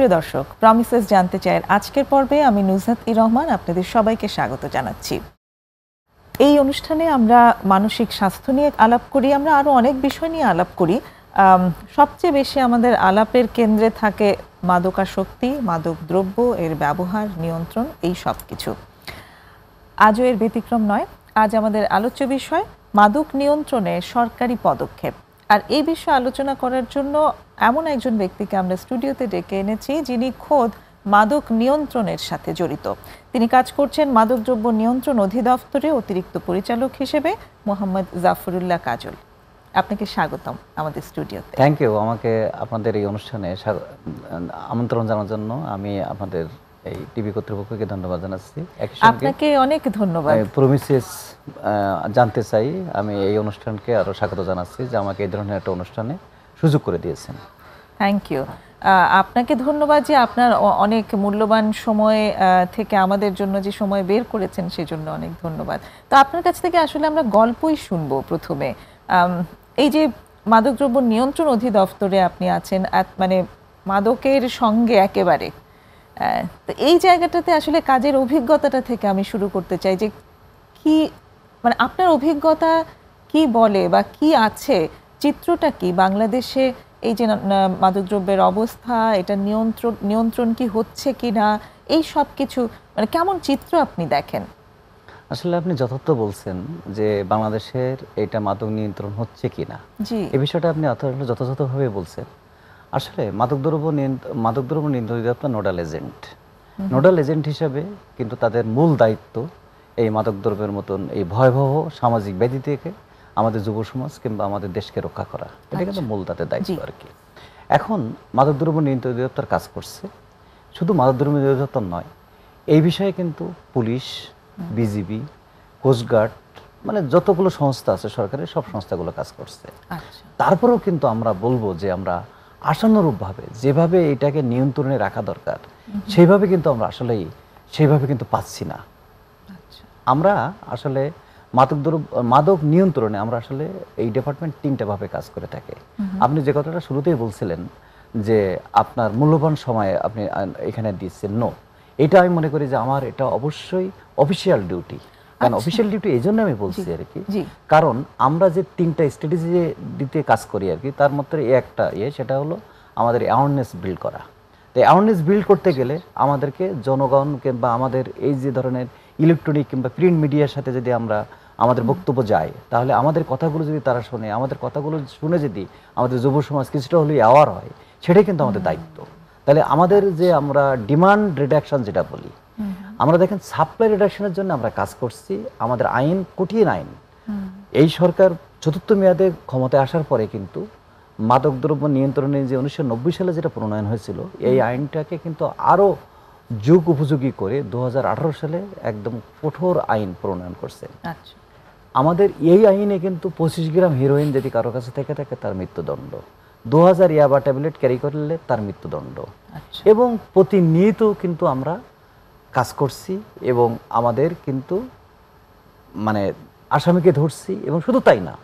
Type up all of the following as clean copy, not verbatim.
সুপ্রিয় দর্শক, প্রমিসেস জানতে চায়ের আজকের পর্বে আমি নুজহাত রহমান আপনাদের সবাইকে স্বাগত জানাচ্ছি। এই অনুষ্ঠানে আমরা মানসিক স্বাস্থ্য নিয়ে আলাপ করি, আমরা আরও অনেক বিষয় নিয়ে আলাপ করি। সবচেয়ে বেশি আমাদের আলাপের কেন্দ্রে থাকে মাদকাসক্তি, মাদক দ্রব্য, এর ব্যবহার, নিয়ন্ত্রণ, এই সব কিছু। আজও এর ব্যতিক্রম নয়। আজ আমাদের আলোচ্য বিষয় মাদক নিয়ন্ত্রণে সরকারি পদক্ষেপ। আর এই বিষয়ে আলোচনা করার জন্য এমন একজন ব্যক্তিকে আমরা স্টুডিওতে ডেকে এনেছি যিনি খোদ মাদক নিয়ন্ত্রণের সাথে জড়িত। তিনি কাজ করছেন মাদকদ্রব্য নিয়ন্ত্রণ অধিদপ্তরে অতিরিক্ত পরিচালক হিসেবে। মোহাম্মদ জাফরুল্লাহ কাজল, আপনাকে স্বাগতম আমাদের স্টুডিওতে। থ্যাংক ইউ আমাকে আপনাদের এই অনুষ্ঠানে আমন্ত্রণ জানার জন্য। আমি আপনাদের এই টিভি কর্তৃপক্ষকে ধন্যবাদ জানাচ্ছি। আপনাকে অনেক ধন্যবাদ। প্রমিসেস জানতে চাই, আমি এই অনুষ্ঠানকে আরও স্বাগত জানাচ্ছি যে আমাকে এই ধরনের একটা অনুষ্ঠানে সুযোগ করে দিয়েছেন। Thank you. আপনাকে ধন্যবাদ যে আপনার অনেক মূল্যবান সময় থেকে আমাদের জন্য যে সময় বের করেছেন সেজন্য অনেক ধন্যবাদ। তো আপনার কাছ থেকে আসলে আমরা গল্পই শুনবো প্রথমে। এই যে মাদকদ্রব্য নিয়ন্ত্রণ অধিদপ্তরে আপনি আছেন, মানে মাদকের সঙ্গে একেবারে, তো এই জায়গাটাতে আসলে কাজের অভিজ্ঞতাটা থেকে আমি শুরু করতে চাই যে কি মানে আপনার অভিজ্ঞতা কি বলে বা কি আছে, চিত্রটা কি বাংলাদেশে এই যে মাদকদ্রব্যের অবস্থা, এটা নিয়ন্ত্রণ কি হচ্ছে কি না, এই সব কিছু মানে কেমন চিত্র আপনি দেখেন? আসলে আপনি যথার্থ বলছেন যে বাংলাদেশের এটা মাদক নিয়ন্ত্রণ হচ্ছে কি না, এই বিষয়টা আপনি যথাযথভাবে বলছেন। আসলে মাদকদ্রব্য নিয়ন্ত্রণ অধিদপ্তর নোডাল এজেন্ট হিসেবে কিন্তু তাদের মূল দায়িত্ব এই মাদকদ্রব্যের মতন এই ভয়াবহ সামাজিক ব্যাধি থেকে আমাদের যুব সমাজ কিংবা আমাদের দেশকে রক্ষা করা, এটা কিন্তু মূল তাদের দায়িত্ব আর কি। এখন মাদকদ্রব্য নিয়ন্ত্রণ অধিদপ্তর কাজ করছে, শুধু মাদকদ্রব্য অধিদপ্তর নয়, এই বিষয়ে কিন্তু পুলিশ, বিজিবি, কোস্টগার্ড, মানে যতগুলো সংস্থা আছে সরকারের সব সংস্থাগুলো কাজ করছে। তারপরেও কিন্তু আমরা বলবো যে আমরা আশানুরূপভাবে যেভাবে এটাকে নিয়ন্ত্রণে রাখা দরকার সেইভাবে কিন্তু আমরা আসলেই সেইভাবে কিন্তু পাচ্ছি না। আমরা আসলে মাদক নিয়ন্ত্রণে আমরা আসলে এই ডিপার্টমেন্ট তিনটা ভাবে কাজ করে থাকে। আপনি যে কথাটা শুরুতেই বলছিলেন যে আপনার মূল্যবান সময়ে আপনি এখানে দিচ্ছেন, এটা আমি মনে করি যে আমার এটা অবশ্যই অফিসিয়াল ডিউটি। কারণ অফিসিয়াল ডিউটি এই জন্য আমি বলছি আর কি, কারণ আমরা যে তিনটা স্ট্র্যাটেজি দিতে কাজ করি আর কি, তার মধ্যে একটা সেটা হলো আমাদের অ্যাওয়ারনেস বিল্ড করা। তো অ্যাওয়ারনেস বিল্ড করতে গেলে আমাদেরকে জনগণ কিংবা আমাদের এই যে ধরনের ইলেকট্রনিক কিংবা প্রিন্ট মিডিয়ার সাথে যদি আমরা আমাদের বক্তব্য যায়, তাহলে আমাদের কথাগুলো যদি তারা শোনে, আমাদের কথাগুলো শুনে যদি আমাদের যুব সমাজ কিছুটা হলেও অ্যাওয়ার হয়, সেটাই কিন্তু আমাদের দায়িত্ব। তাহলে আমাদের যে আমরা ডিমান্ড রিডাকশন যেটা বলি, আমরা দেখেন সাপ্লাই রিডাকশনের জন্য আমরা কাজ করছি। আমাদের আইন কঠিন আইন, এই সরকার চতুর্থ মেয়াদে ক্ষমতায় আসার পরে কিন্তু মাদকদ্রব্য নিয়ন্ত্রণে যে 1990 সালে যেটা প্রণয়ন হয়েছিল, এই আইনটাকে কিন্তু আরও যুগ উপযোগী করে 2018 সালে একদম কঠোর আইন প্রণয়ন করছে। আমাদের এই আইনে কিন্তু 25 গ্রাম হিরোইন যদি কারো কাছে থেকে থাকে তার মৃত্যুদণ্ড, 2000 ইয়াবা ট্যাবলেট ক্যারি করলে তার মৃত্যুদণ্ড, এবং প্রতিনিয়ত কিন্তু আমরা কাজ করছি এবং আমাদের কিন্তু মানে আসামিকে ধরছি। এবং শুধু তাই না,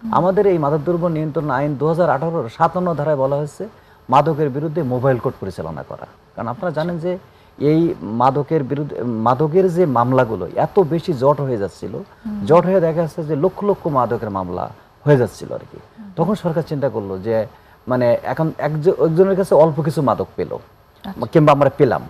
আমাদের এই মাদকদ্রব্য নিয়ন্ত্রণ আইন 2018 57 ধারায় বলা হয়েছে মাদকের বিরুদ্ধে মোবাইল কোর্ট পরিচালনা করা। কারণ আপনারা জানেন যে এই মাদকের বিরুদ্ধে মাদকের যে মামলাগুলো এত বেশি জট হয়ে যাচ্ছিল, জট হয়ে দেখা যাচ্ছে যে লক্ষ লক্ষ মাদকের মামলা হয়ে যাচ্ছিল আর কি। তখন সরকার চিন্তা করলো যে মানে এখন একজনের কাছে অল্প কিছু মাদক পেল, কিংবা আমরা পেলাম,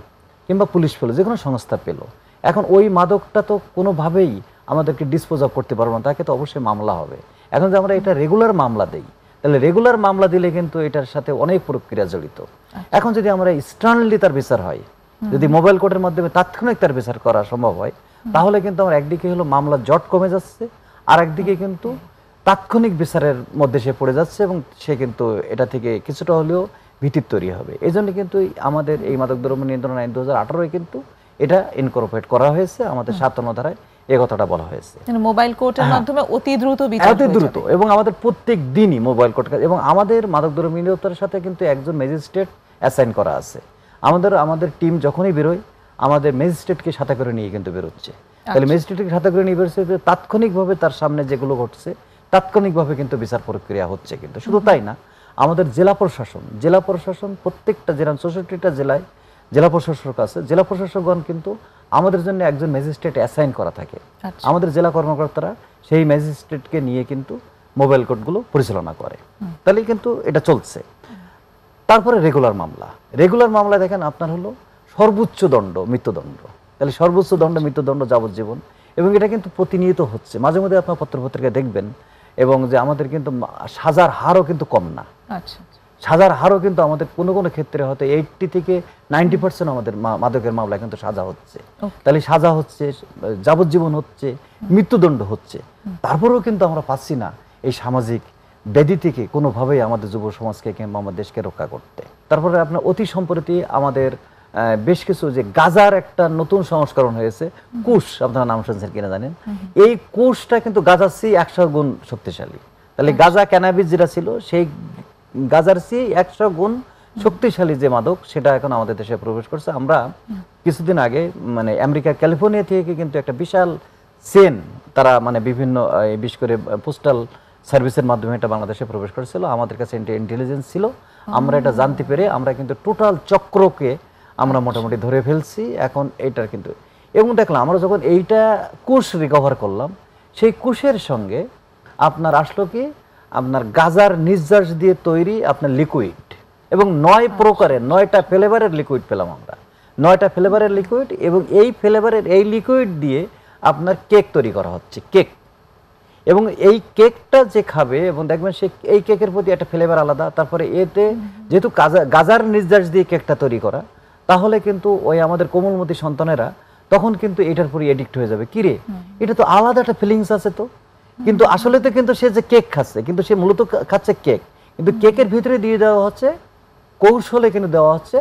কিংবা পুলিশ পেলো, যে কোনো সংস্থা পেলো, এখন ওই মাদকটা তো কোনোভাবেই আমাদেরকে ডিসপোজ অফ করতে পারবো না, তাকে তো অবশ্যই মামলা হবে। এখন যে আমরা এটা রেগুলার মামলা দেই, তাহলে রেগুলার মামলা দিলে কিন্তু এটার সাথে অনেক প্রক্রিয়া জড়িত। এখন যদি আমরা ইনস্ট্যান্টলি তার বিচার হয়, যদি মোবাইল কোর্টের মাধ্যমে তাৎক্ষণিক তার বিচার করা সম্ভব হয়, তাহলে কিন্তু আমরা একদিকে হলো মামলার জট কমে যাচ্ছে, আর একদিকে কিন্তু তাৎক্ষণিক বিচারের মধ্যে সে পড়ে যাচ্ছে এবং সে কিন্তু এটা থেকে কিছুটা হলেও ভীতির তৈরি হবে। এই জন্য কিন্তু আমাদের এই মাদকদ্রব্য নিয়ন্ত্রণ আইন 2018 কিন্তু এটা ইনকর্পোরেট করা হয়েছে, আমাদের 57 ধারায় এই কথাটা বলা হয়েছে। মোবাইল কোর্টের মাধ্যমে অতি দ্রুত বিচার, অতি দ্রুত, এবং আমাদের প্রত্যেক দিনই মোবাইল কোর্ট, এবং আমাদের মাদকদ্রব্য নিয়ন্ত্রণের সাথে কিন্তু একজন ম্যাজিস্ট্রেট অ্যাসাইন করা আছে। আমাদের টিম যখনই বেরোয় আমাদের ম্যাজিস্ট্রেটকে সাথে করে নিয়ে কিন্তু বেরোচ্ছে। তাহলে ম্যাজিস্ট্রেটকে সাথে করে নিয়ে বেরোচ্ছে, তাৎক্ষণিকভাবে তার সামনে যেগুলো ঘটছে তাৎক্ষণিকভাবে কিন্তু বিচার প্রক্রিয়া হচ্ছে। কিন্তু শুধু তাই না, আমাদের জেলা প্রশাসন প্রত্যেকটা জেলা 64টা জেলায় জেলা প্রশাসক আছে। জেলা প্রশাসকগণ কিন্তু আমাদের জন্য একজন ম্যাজিস্ট্রেট অ্যাসাইন করা থাকে। আমাদের জেলা কর্মকর্তারা সেই ম্যাজিস্ট্রেটকে নিয়ে কিন্তু মোবাইল কোর্টগুলো পরিচালনা করে। তাহলে কিন্তু এটা চলছে। তারপরে রেগুলার মামলা দেখেন আপনার হলো সর্বোচ্চ দণ্ড মৃত্যুদণ্ড। তাহলে সর্বোচ্চ দণ্ড মৃত্যুদণ্ড যাবজ্জীবন, এবং এটা কিন্তু প্রতিনিয়ত হচ্ছে। মাঝে মধ্যে আপনার পত্রপত্রিকা দেখবেন, এবং যে আমাদের কিন্তু সাজার হারও কিন্তু কম না। সাজার হারও কিন্তু আমাদের কোনো কোনো ক্ষেত্রে হয়তো 80 থেকে 90% আমাদের মাদকের মামলায় কিন্তু সাজা হচ্ছে। তাহলে সাজা হচ্ছে, যাবজ্জীবন হচ্ছে, মৃত্যুদণ্ড হচ্ছে, তারপরেও কিন্তু আমরা পাচ্ছি না এই সামাজিক ব্যাধি থেকে কোনোভাবেই আমাদের যুব সমাজকে কিংবা আমাদের দেশকে রক্ষা করতে। তারপরে আপনার অতি সম্প্রতি আমাদের বেশ কিছু যে গাজার একটা নতুন সংস্করণ হয়েছে, কুশ, আপনারা নাম শুনছেন কিনা জানেন। এই কুশটা কিন্তু গাজার চেয়ে 100 গুণ শক্তিশালী। তাহলে গাজা ক্যানাবিস যেটা ছিল, সেই গাজার চেয়ে 100 গুণ শক্তিশালী যে মাদক, সেটা এখন আমাদের দেশে প্রবেশ করছে। আমরা কিছুদিন আগে মানে আমেরিকা ক্যালিফোর্নিয়া থেকে কিন্তু একটা বিশাল চেন তারা মানে বিভিন্ন বিশেষ করে পোস্টাল সার্ভিসের মাধ্যমে এটা বাংলাদেশে প্রবেশ করেছিল। আমাদের কাছে ইন্টেলিজেন্স ছিল, আমরা এটা জানতে পেরে আমরা কিন্তু টোটাল চক্রকে আমরা মোটামুটি ধরে ফেলছি এখন এইটার কিন্তু। এবং দেখলাম আমরা যখন এইটা কুশ রিকভার করলাম, সেই কুশের সঙ্গে আপনার আসলো কি আপনার গাজার নির্যাস দিয়ে তৈরি আপনার লিকুইড, এবং 9 প্রকারের 9টা ফ্লেভারের লিকুইড পেলাম আমরা, 9টা ফ্লেভারের লিকুইড। এবং এই ফ্লেভারের এই লিকুইড দিয়ে আপনার কেক তৈরি করা হচ্ছে, কেক। এবং এই কেকটা যে খাবে এবং দেখবেন সে এই কেকের প্রতি একটা ফ্লেভার আলাদা। তারপরে এতে যেহেতু গাজার নির্যাস দিয়ে কেকটা তৈরি করা, তাহলে কিন্তু ওই আমাদের কোমলমতি সন্তানেরা তখন কিন্তু এটার প্রতি এডিক্ট হয়ে যাবে। কিরে, এটা তো আলাদা একটা ফিলিংস আছে তো, কিন্তু আসলে তো কিন্তু সে যে কেক খাচ্ছে, কিন্তু সে মূলত খাচ্ছে কেক, কিন্তু কেকের ভিতরে দিয়ে দেওয়া হচ্ছে কৌশলে কিন্তু দেওয়া হচ্ছে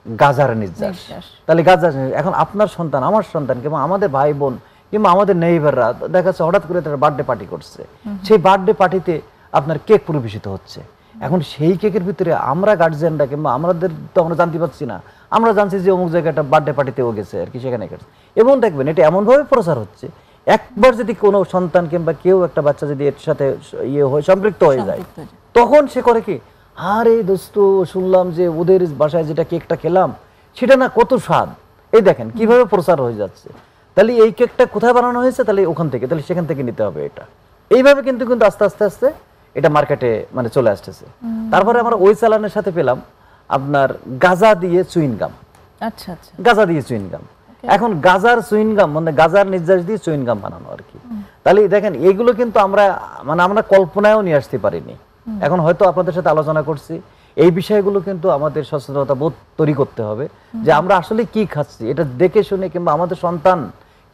গাজার নির্যাস। তাহলে গাজার এখন আপনার সন্তান, আমার সন্তান, কিংবা আমাদের ভাই বোন কিংবা আমাদের নেইবাররা দেখা যাচ্ছে হঠাৎ করে তারা বার্থডে পার্টি করছে, সেই বার্থডে পার্টিতে আপনার কেক পরিবেশিত হচ্ছে। এখন সেই কেকের ভিতরে আমরা গার্জিয়ানরা কিংবা আমাদের তো আমরা জানতে পারছি না, আমরা জানছি যে অমুক জায়গায় একটা বার্থডে পার্টিতেও গেছে আর কি, সেখানে গেছে। এবং দেখবেন এটা এমনভাবে প্রচার হচ্ছে, একবার যদি কোনো সন্তান কিংবা কেউ একটা বাচ্চা যদি এর সাথে সম্পৃক্ত হয়ে যায়, তখন সে করে কি, আরে দোস্ত শুনলাম যে ওদের বাসায় যেটা কেকটা খেলাম সেটা না কত স্বাদ, এই দেখেন কিভাবে প্রচার হয়ে যাচ্ছে। তাহলে এই কেকটা কোথায় বানানো হয়েছে, তাহলে ওখান থেকে, তাহলে সেখান থেকে নিতে হবে এটা। এইভাবে কিন্তু কিন্তু আস্তে আস্তে আস্তে এটা মার্কেটে মানে চলে আসতেছে। তারপরে আমরা ওই চালানের সাথে পেলাম আপনার গাজা দিয়ে চুইনগাম। আচ্ছা আচ্ছা, গাজা দিয়ে চুইনগাম। এখন গাজার চুইনগাম মানে গাজার নির্যাস দিয়ে চুইনগাম বানানো আর কি। তাহলে দেখেন এইগুলো কিন্তু আমরা মানে আমরা কল্পনায়ও নিয়ে আসতে পারিনি। এখন হয়তো আপনাদের সাথে আলোচনা করছি, এই বিষয়গুলো কিন্তু আমাদের সচেতনতা বোধ তৈরি করতে হবে যে আমরা আসলে কি খাচ্ছি, এটা দেখে শুনে, কিংবা আমাদের সন্তান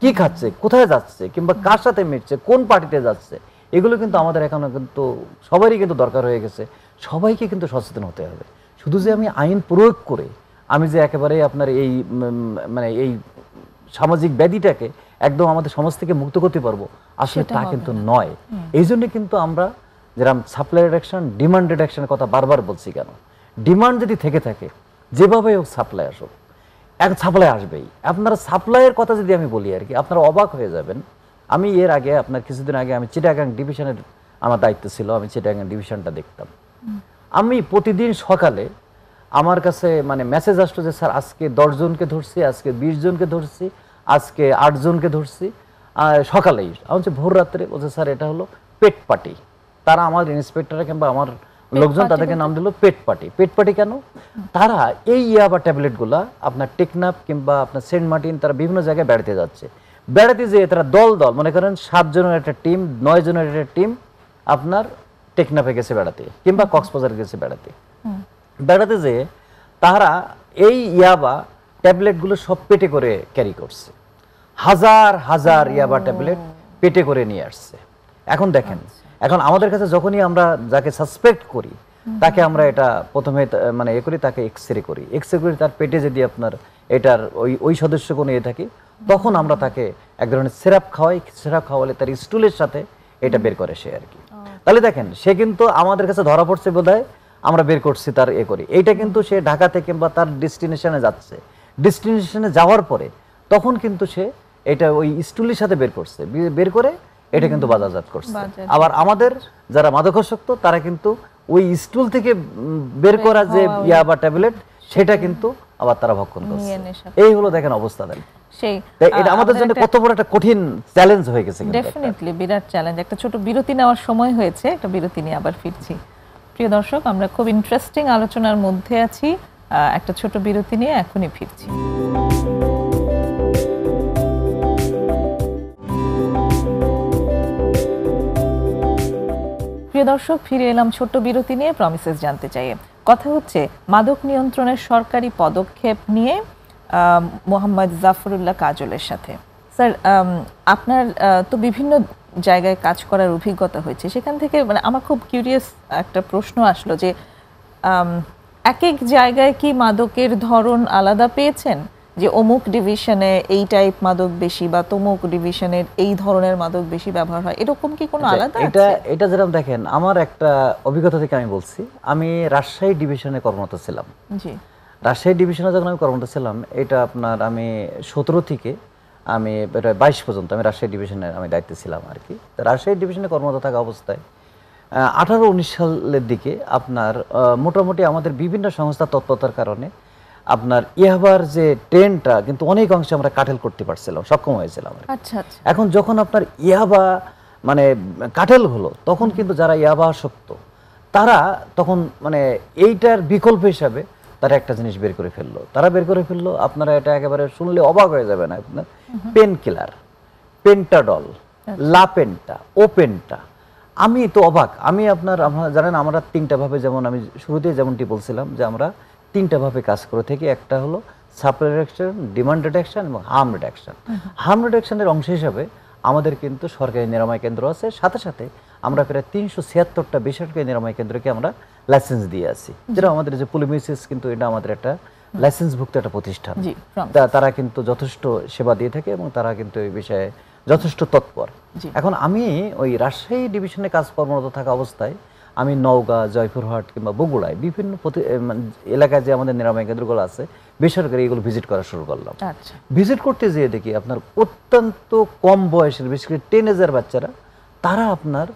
কি খাচ্ছে, কোথায় যাচ্ছে, কিংবা কার সাথে মিশছে, কোন পার্টিতে যাচ্ছে, এগুলো কিন্তু আমাদের এখন কিন্তু সবারই কিন্তু দরকার হয়ে গেছে। সবাইকে কিন্তু সচেতন হতে হবে। শুধু যে আমি আইন প্রয়োগ করে আমি যে একেবারে আপনার এই মানে এই সামাজিক ব্যাধিটাকে একদম আমাদের সমাজ থেকে মুক্ত করতে পারবো, আসলে তা কিন্তু নয়। এই জন্য কিন্তু আমরা যেরকম সাপ্লাই রিডাকশন, ডিমান্ড রিডাকশনের কথা বারবার বলছি। কেন? ডিমান্ড যদি থেকে থাকে, যেভাবে হোক সাপ্লাই আসুক, এক সাপ্লাই আসবেই। আপনারা সাপ্লাইয়ের কথা যদি আমি বলি আর কি, আপনারা অবাক হয়ে যাবেন। আমি এর আগে আপনার কিছুদিন আগে আমি চিটাগাং ডিভিশনের আমার দায়িত্ব ছিল, আমি চিটাগাং ডিভিশনটা দেখতাম। আমি প্রতিদিন সকালে আমার কাছে মানে মেসেজ আসতো যে স্যার আজকে 10 জনকে ধরছি, আজকে 20 জনকে ধরছি, আজকে 8 জনকে ধরছি সকালেই। আমি হচ্ছে ভোর রাত্রে বলছে স্যার এটা হলো পেট পার্টি। তারা আমার ইন্সপেক্টর কিংবা আমার লোকজন তাদেরকে নাম দিল পেট পার্টি। পেট পার্টি কেন? তারা এই ইয়াবা ট্যাবলেটগুলা আপনার টেকনাফ কিংবা আপনার সেন্ট মার্টিন, তারা বিভিন্ন জায়গায় বেড়াতে যাচ্ছে। বেড়াতে যেয়ে তারা দল দল মনে করেন 7 জনের একটা টিম, 9 জনের একটা টিম আপনার টেকনাফে গেছে বেড়াতে কিংবা কক্সবাজার গেছে বেড়াতে। বেড়াতে যেয়ে তারা এই ইয়াবা ট্যাবলেটগুলো সব পেটে করে ক্যারি করছে, হাজার হাজার ইয়াবা ট্যাবলেট পেটে করে নিয়ে আসছে। এখন দেখেন, এখন আমাদের কাছে যখনই আমরা যাকে সাসপেক্ট করি তাকে আমরা এটা প্রথমে মানে এ করি, তাকে এক্সরে করি, এক্সরে করি তার পেটে যদি আপনার এটার ওই সদস্য কোনো এ থাকে, তখন আমরা তাকে এক ধরনের সিরাপ খাওয়াই। সিরাপ খাওয়ালে তার স্টুলের সাথে এটা বের করে সে আর কি। তাহলে দেখেন সে কিন্তু আমাদের কাছে ধরা পড়ছে বোধহয়, আমরা বের করছি তার এ করি। এইটা কিন্তু সে ঢাকাতে কিংবা তার ডেস্টিনেশনে যাচ্ছে, ডেস্টিনেশনে যাওয়ার পরে তখন কিন্তু সে এটা ওই স্টুলের সাথে বের করছে, বের করে এটা কিন্তু বাজারজাত করছে। আবার আমাদের যারা মাদকাসক্ত তারা কিন্তু ওই স্টুল থেকে বের করা যে ইয়াবা ট্যাবলেট সেটা কিন্তু আবার তারা ভক্ষণ করছে। এই হলো দেখেন অবস্থা। এটা আমাদের জন্য কত বড় একটা কঠিন চ্যালেঞ্জ হয়ে গেছে। ডেফিনেটলি বিরাট চ্যালেঞ্জ। একটা ছোট বিরতি নেওয়ার সময় হয়েছে, একটা বিরতি নিয়ে আবার ফিরছি। প্রিয় দর্শক, আমরা খুব ইন্টারেস্টিং আলোচনার মধ্যে আছি, একটা ছোট বিরতি নিয়ে এখনই ফিরছি। প্রিয় দর্শক, ফিরে এলাম ছোট্ট বিরতি নিয়ে। প্রমিসেস জানতে চাই, কথা হচ্ছে মাদক নিয়ন্ত্রণের সরকারি পদক্ষেপ নিয়ে মোহাম্মদ জাফরুল্লাহ কাজলের সাথে। স্যার, আপনার তো বিভিন্ন জায়গায় কাজ করার অভিজ্ঞতা হয়েছে, সেখান থেকে মানে আমার খুব কিউরিয়াস একটা প্রশ্ন আসলো যে এক এক জায়গায় কি মাদকের ধরন আলাদা পেয়েছেন, যে অমুক ডিভিশনে এই টাইপ মাদক বেশি বা তমুক ডিভিশনের এই ধরনের মাদক বেশি ব্যবহার হয়, এরকম কি কোনো আলাদা আছে? এটা যেরকম দেখেন, আমার একটা অভিজ্ঞতা থেকে আমি বলছি। আমি রাজশাহী ডিভিশনে কর্মরত ছিলাম। জি, রাজশাহী ডিভিশনে যখন আমি কর্মরত ছিলাম, এটা আপনার আমি 17 থেকে আমি 22 পর্যন্ত আমি রাজশাহী ডিভিশনের আমি দায়িত্বে ছিলাম আর কি। রাজশাহী ডিভিশনে কর্মরত থাকা অবস্থায় 18-19 সালের দিকে আপনার মোটামুটি আমাদের বিভিন্ন সংস্থা তৎপরতার কারণে আপনার ইয়াবার যে ট্রেনটা কিন্তু অনেক অংশে আমরা কাটেল করতে পারছিলাম, সক্ষম হয়েছিলাম। এখন যখন আপনার ইয়াবা মানে কাটেল হলো, তখন কিন্তু যারা ইয়াবা আসক্ত তারা তখন মানে এইটার বিকল্প হিসাবে তারা একটা জিনিস বের করে ফেললো। আপনারা এটা একেবারে শুনলে অবাক হয়ে যাবেন, আপনার পেন কিলার, পেন্টাডল, লাপেন্টা, ওপেন্টা। আমি তো অবাক। আপনারা জানেন আমরা 3টা ভাবে, যেমন আমি শুরুতেই যেমনটি বলছিলাম যে আমরা 3টা ভাবে কাজ করে থাকি। একটা হলো সাপ্লাই রিডাকশন, ডিমান্ড রিডাকশন এবং হার্ম রিডাকশন। হার্ম রিডাকশনের অংশ হিসাবে আমাদের কিন্তু সরকারি নিরাময় কেন্দ্র আছে, সাথে সাথে আমরা প্রায় 376টা বেসরকারি নিরাময় কেন্দ্রকে আমরা লাইসেন্স দিয়ে আছি, যেটা আমাদের যে পলিমিসিস কিন্তু এটা আমাদের একটা লাইসেন্সভুক্ত একটা প্রতিষ্ঠান। তারা কিন্তু যথেষ্ট সেবা দিয়ে থাকে এবং তারা কিন্তু এই বিষয়ে যথেষ্ট তৎপর। এখন আমি ওই রাজশাহী ডিভিশনে কাজ কর্মরত থাকা অবস্থায় আমি নওগাঁ, জয়পুরহাট কিংবা বগুড়ায় বিভিন্ন এলাকায় যে আমাদের নিরাময় কেন্দ্রগুলো আছে বেসরকারি, এগুলো ভিজিট করা শুরু করলাম। ভিজিট করতে যেয়ে দেখি আপনার অত্যন্ত কম বয়সের, বিশেষ করে টিনেজার বাচ্চারা, তারা আপনার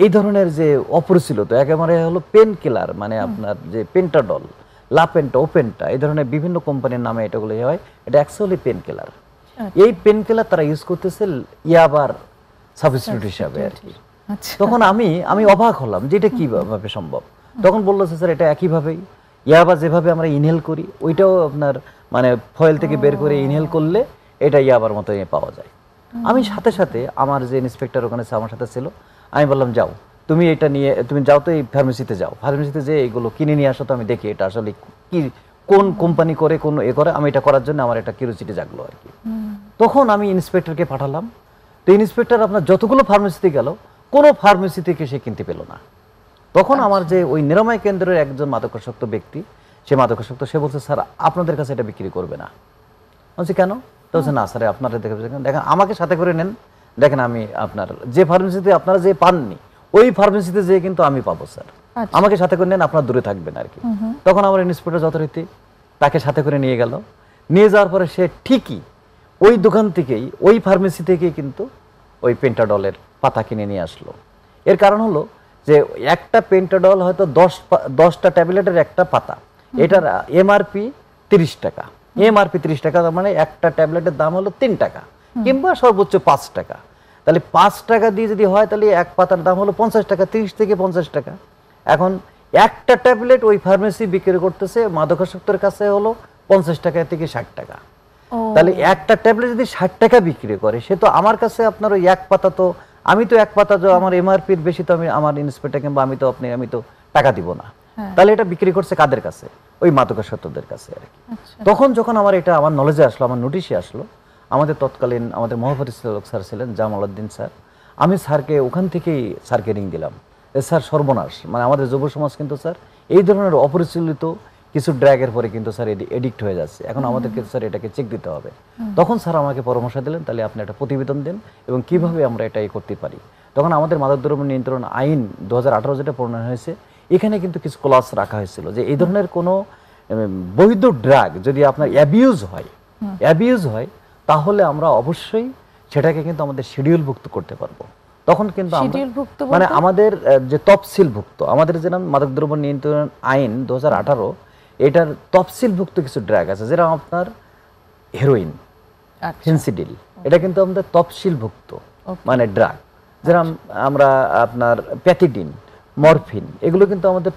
এই ধরনের যে অপরিচিত একেবারে হলো পেন কিলার, মানে আপনার যে পেন্টাডল, লাপেন্টা, ওপেন্টা, এই ধরনের বিভিন্ন কোম্পানির নামে এটাগুলো হয়, এটা অ্যাকচুয়ালি পেন কিলার। এই পেন কিলার তারা ইউজ করতেছে ইয়াবার সাবস্টিটিউট হিসাবে আর কি। তখন আমি অবাক হলাম যে এটা কিভাবে সম্ভব। তখন বললো স্যার এটা একইভাবেই ইয়াবা যেভাবে আমরা ইনহেল করি, ওইটাও আপনার মানে ফয়েল থেকে বের করে ইনহেল করলে এটা ইয়াবার মতো পাওয়া যায়। আমি সাথে সাথে আমার যে ইন্সপেক্টর ওখানে আমার সাথে ছিল, আমি বললাম যাও তুমি এটা নিয়ে, তুমি যাও তো এই ফার্মেসিতে যাও, ফার্মেসিতে যে এগুলো কিনে নিয়ে আসো, তো আমি দেখি এটা আসলে কি, কোন কোম্পানি করে, কোন করে। আমি এটা করার জন্য আমার একটা কিউরিওসিটি জাগলো আর কি। তখন আমি ইন্সপেক্টরকে পাঠালাম। তো ইন্সপেক্টর আপনার যতগুলো ফার্মেসিতে গেল, কোনো ফার্মেসি থেকে সে কিনতে পেল না। তখন আমার যে ওই নিরাময় কেন্দ্রের একজন মাদকাসক্ত ব্যক্তি, সে মাদকাসক্ত, সে বলছে স্যার আপনাদের কাছে এটা বিক্রি করবে না। বলছি কেন? তো বলছে না স্যার আপনারা দেখেন আমাকে সাথে করে নেন, দেখেন আমি আপনার যে ফার্মেসিতে আপনারা যে পাননি ওই ফার্মেসিতে যেয়ে কিন্তু আমি পাবো স্যার, আমাকে সাথে করে নেন, আপনারা দূরে থাকবেন আর কি। তখন আমার ইন্সপেক্টর যথারীতি তাকে সাথে করে নিয়ে গেল। নিয়ে যাওয়ার পরে সে ঠিকই ওই দোকান থেকেই, ওই ফার্মেসি থেকেই কিন্তু ওই পেন্টাডলের পাতা কিনে নিয়ে আসলো। এর কারণ হলো যে একটা পেন্টাডল হয়তো 10টা ট্যাবলেটের একটা পাতা, এটার এমআরপি 30 টাকা। এমআরপি 30 টাকা, তার মানে একটা ট্যাবলেটের দাম হলো 3 টাকা কিংবা সর্বোচ্চ 5 টাকা। তাহলে 5 টাকা দিয়ে যদি হয় তাহলে এক পাতার দাম হলো 50 টাকা, 30 থেকে 50 টাকা। এখন একটা ট্যাবলেট ওই ফার্মেসি বিক্রি করতেছে মাদকাসক্তের কাছে হলো 50 টাকা থেকে 60 টাকা। তাহলে একটা ট্যাবলেট যদি 60 টাকা বিক্রি করে, সে তো আমার কাছে আপনার ওই এক পাতা, তো আমি তো এক পাতা, তো আমার এমআরপির বেশি, তো আমি আমার ইন্সপেক্টর কিংবা আমি তো টাকা দিব না। তাহলে এটা বিক্রি করছে কাদের কাছে? ওই মাদকাসক্তদের কাছে আর কি। তখন যখন আমার এটা আমার নলেজে আসলো, আমার নোটিশে আসলো, আমাদের তৎকালীন আমাদের মহাপরিচালক স্যার ছিলেন জামাল উদ্দিন স্যার, আমি স্যারকে ওখান থেকেই স্যারকে রিং দিলাম, স্যার সর্বনাশ, মানে আমাদের যুব সমাজ কিন্তু স্যার এই ধরনের অপরিচালিত কিছু ড্রাগের পরে কিন্তু স্যার এডিক্ট হয়ে যাচ্ছে, এখন আমাদেরকে স্যার এটাকে চেক দিতে হবে। তখন স্যার আমাকে পরামর্শ দিলেন, তাহলে আপনি একটা প্রতিবেদন দেন এবং কিভাবে আমরা এটা করতে পারি। তখন আমাদের মাদকদ্রব্য নিয়ন্ত্রণ আইন 2018 যেটা প্রণয়ন হয়েছে, এখানে কিন্তু কিছু ক্লজ রাখা হয়েছিল যে এই ধরনের কোনো বৈধ ড্রাগ যদি আপনার অ্যাবিউজ হয় তাহলে আমরা অবশ্যই সেটাকে কিন্তু আমাদের শিডিউলভুক্ত করতে পারবো। তখন কিন্তু মানে আমাদের যে তফসিলভুক্ত আমাদের যে নাম মাদকদ্রব্য নিয়ন্ত্রণ আইন 2018 এটার তফসিলভুক্ত কিছু ড্রাগ আছে, যেটা আপনার হেরোইন, ফেন্সিডিল, এটা কিন্তু আমাদের তফসিলভুক্ত মানে ড্রাগ। যেরকম আমরা আপনার প্যাথিডিন, মরফিন, এগুলো কিন্তু আমাদের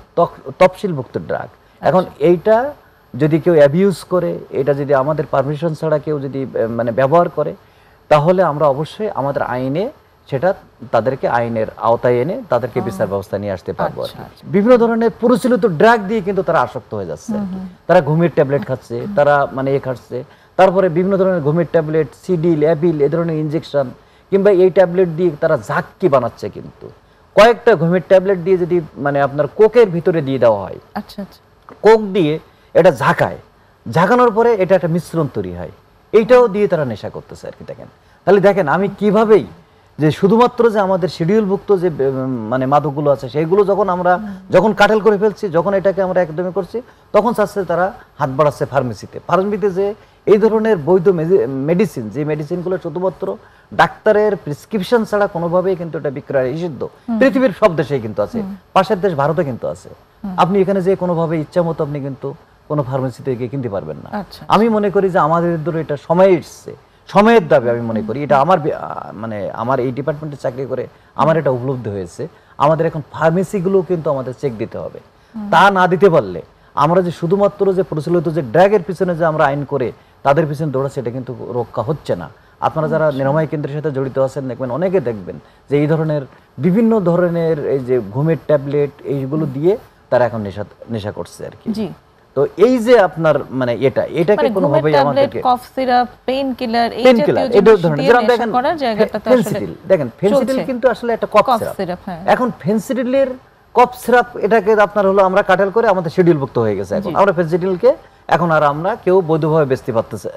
তফসিলভুক্ত ড্রাগ। এখন এইটা যদি কেউ অ্যাবিউজ করে, এটা যদি আমাদের পারমিশন ছাড়া কেউ যদি মানে ব্যবহার করে, তাহলে আমরা অবশ্যই আমাদের আইনে সেটা তাদেরকে আইনের আওতায় এনে তাদেরকে বিচার ব্যবস্থা নিয়ে আসতে পারবো। বিভিন্ন ধরনের পরিচালিত ড্রাগ দিয়ে কিন্তু তারা আসক্ত হয়ে যাচ্ছে। তারা ঘুমের ট্যাবলেট খাচ্ছে, তারা মানে খাচ্ছে, তারপরে বিভিন্ন ধরনের ঘুমের ট্যাবলেট, সিডিল, অ্যাপিল, এ ধরনের ইনজেকশন, কিংবা এই ট্যাবলেট দিয়ে তারা ঝাক্কি বানাচ্ছে। কিন্তু কয়েকটা ঘুমের ট্যাবলেট দিয়ে যদি মানে আপনার কোকের ভিতরে দিয়ে দেওয়া হয়, কোক দিয়ে এটা ঝাঁকানোর পরে এটা একটা মিশ্রণ তৈরি হয়, এইটাও দিয়ে তারা নেশা করতেছে আর কি। দেখেন, তাহলে দেখেন আমি কিভাবেই যে শুধুমাত্র যে আমাদের শিডিউলভুক্ত যে মানে মাদকগুলো আছে সেইগুলো যখন আমরা যখন কাটেল করে ফেলছি, যখন এটাকে আমরা একদমই করছি, তখন চাচ্ছে তারা হাত বাড়াচ্ছে ফার্মেসিতে যে এই ধরনের বৈধ মেডিসিন, যে মেডিসিনগুলো শুধুমাত্র ডাক্তারের প্রেসক্রিপশন ছাড়া কোনোভাবেই কিন্তু এটা বিক্রয় নিষিদ্ধ। পৃথিবীর সব দেশেই কিন্তু আছে, পাশের দেশ ভারতে কিন্তু আছে। আপনি এখানে যে কোনোভাবে ইচ্ছা মতো আপনি কিন্তু কোনো ফার্মেসিতে গিয়ে কিনতে পারবেন না। আমি মনে করি যে আমাদের ধরে এটা সময় এসছে, সময়ের দাবি। আমি মনে করি এটা আমার মানে আমার এই ডিপার্টমেন্টে চাকরি করে আমার এটা উপলব্ধি হয়েছে, আমাদের এখন ফার্মেসিগুলো কিন্তু আমাদের চেক দিতে হবে। তা না দিতে পারলে আমরা যে শুধুমাত্র যে প্রচলিত যে ড্রাগের পিছনে যে আমরা আইন করে তাদের পিছনে দৌড়াচ্ছে, এটা কিন্তু রক্ষা হচ্ছে না। আপনারা যারা নিরাময় কেন্দ্রের সাথে জড়িত আছেন দেখবেন, অনেকে দেখবেন যে এই ধরনের বিভিন্ন ধরনের এই যে ঘুমের ট্যাবলেট এইগুলো দিয়ে তারা এখন নেশা করছে আর কি। তো এই যে আপনার মানে এটাকে কোনোভাবেই আমাদেরকে কফ সিরাপ, পেইন কিলার, এই ধরনের দেখেন ফেন্সিডিল, দেখেন ফেন্সিডিল কিন্তু আসলে একটা কফ সিরাপ। এখন ফেন্সিডিলের কফ সিরাপ এটাকে আপনার হলো আমরা কাটেল করে আমাদের শিডিউলভুক্ত হয়ে গেছে। এখন আমরা ফেন্সিডিলকে এখন আর আমরা কেউ বৈধভাবে বেচতে পারতেছে,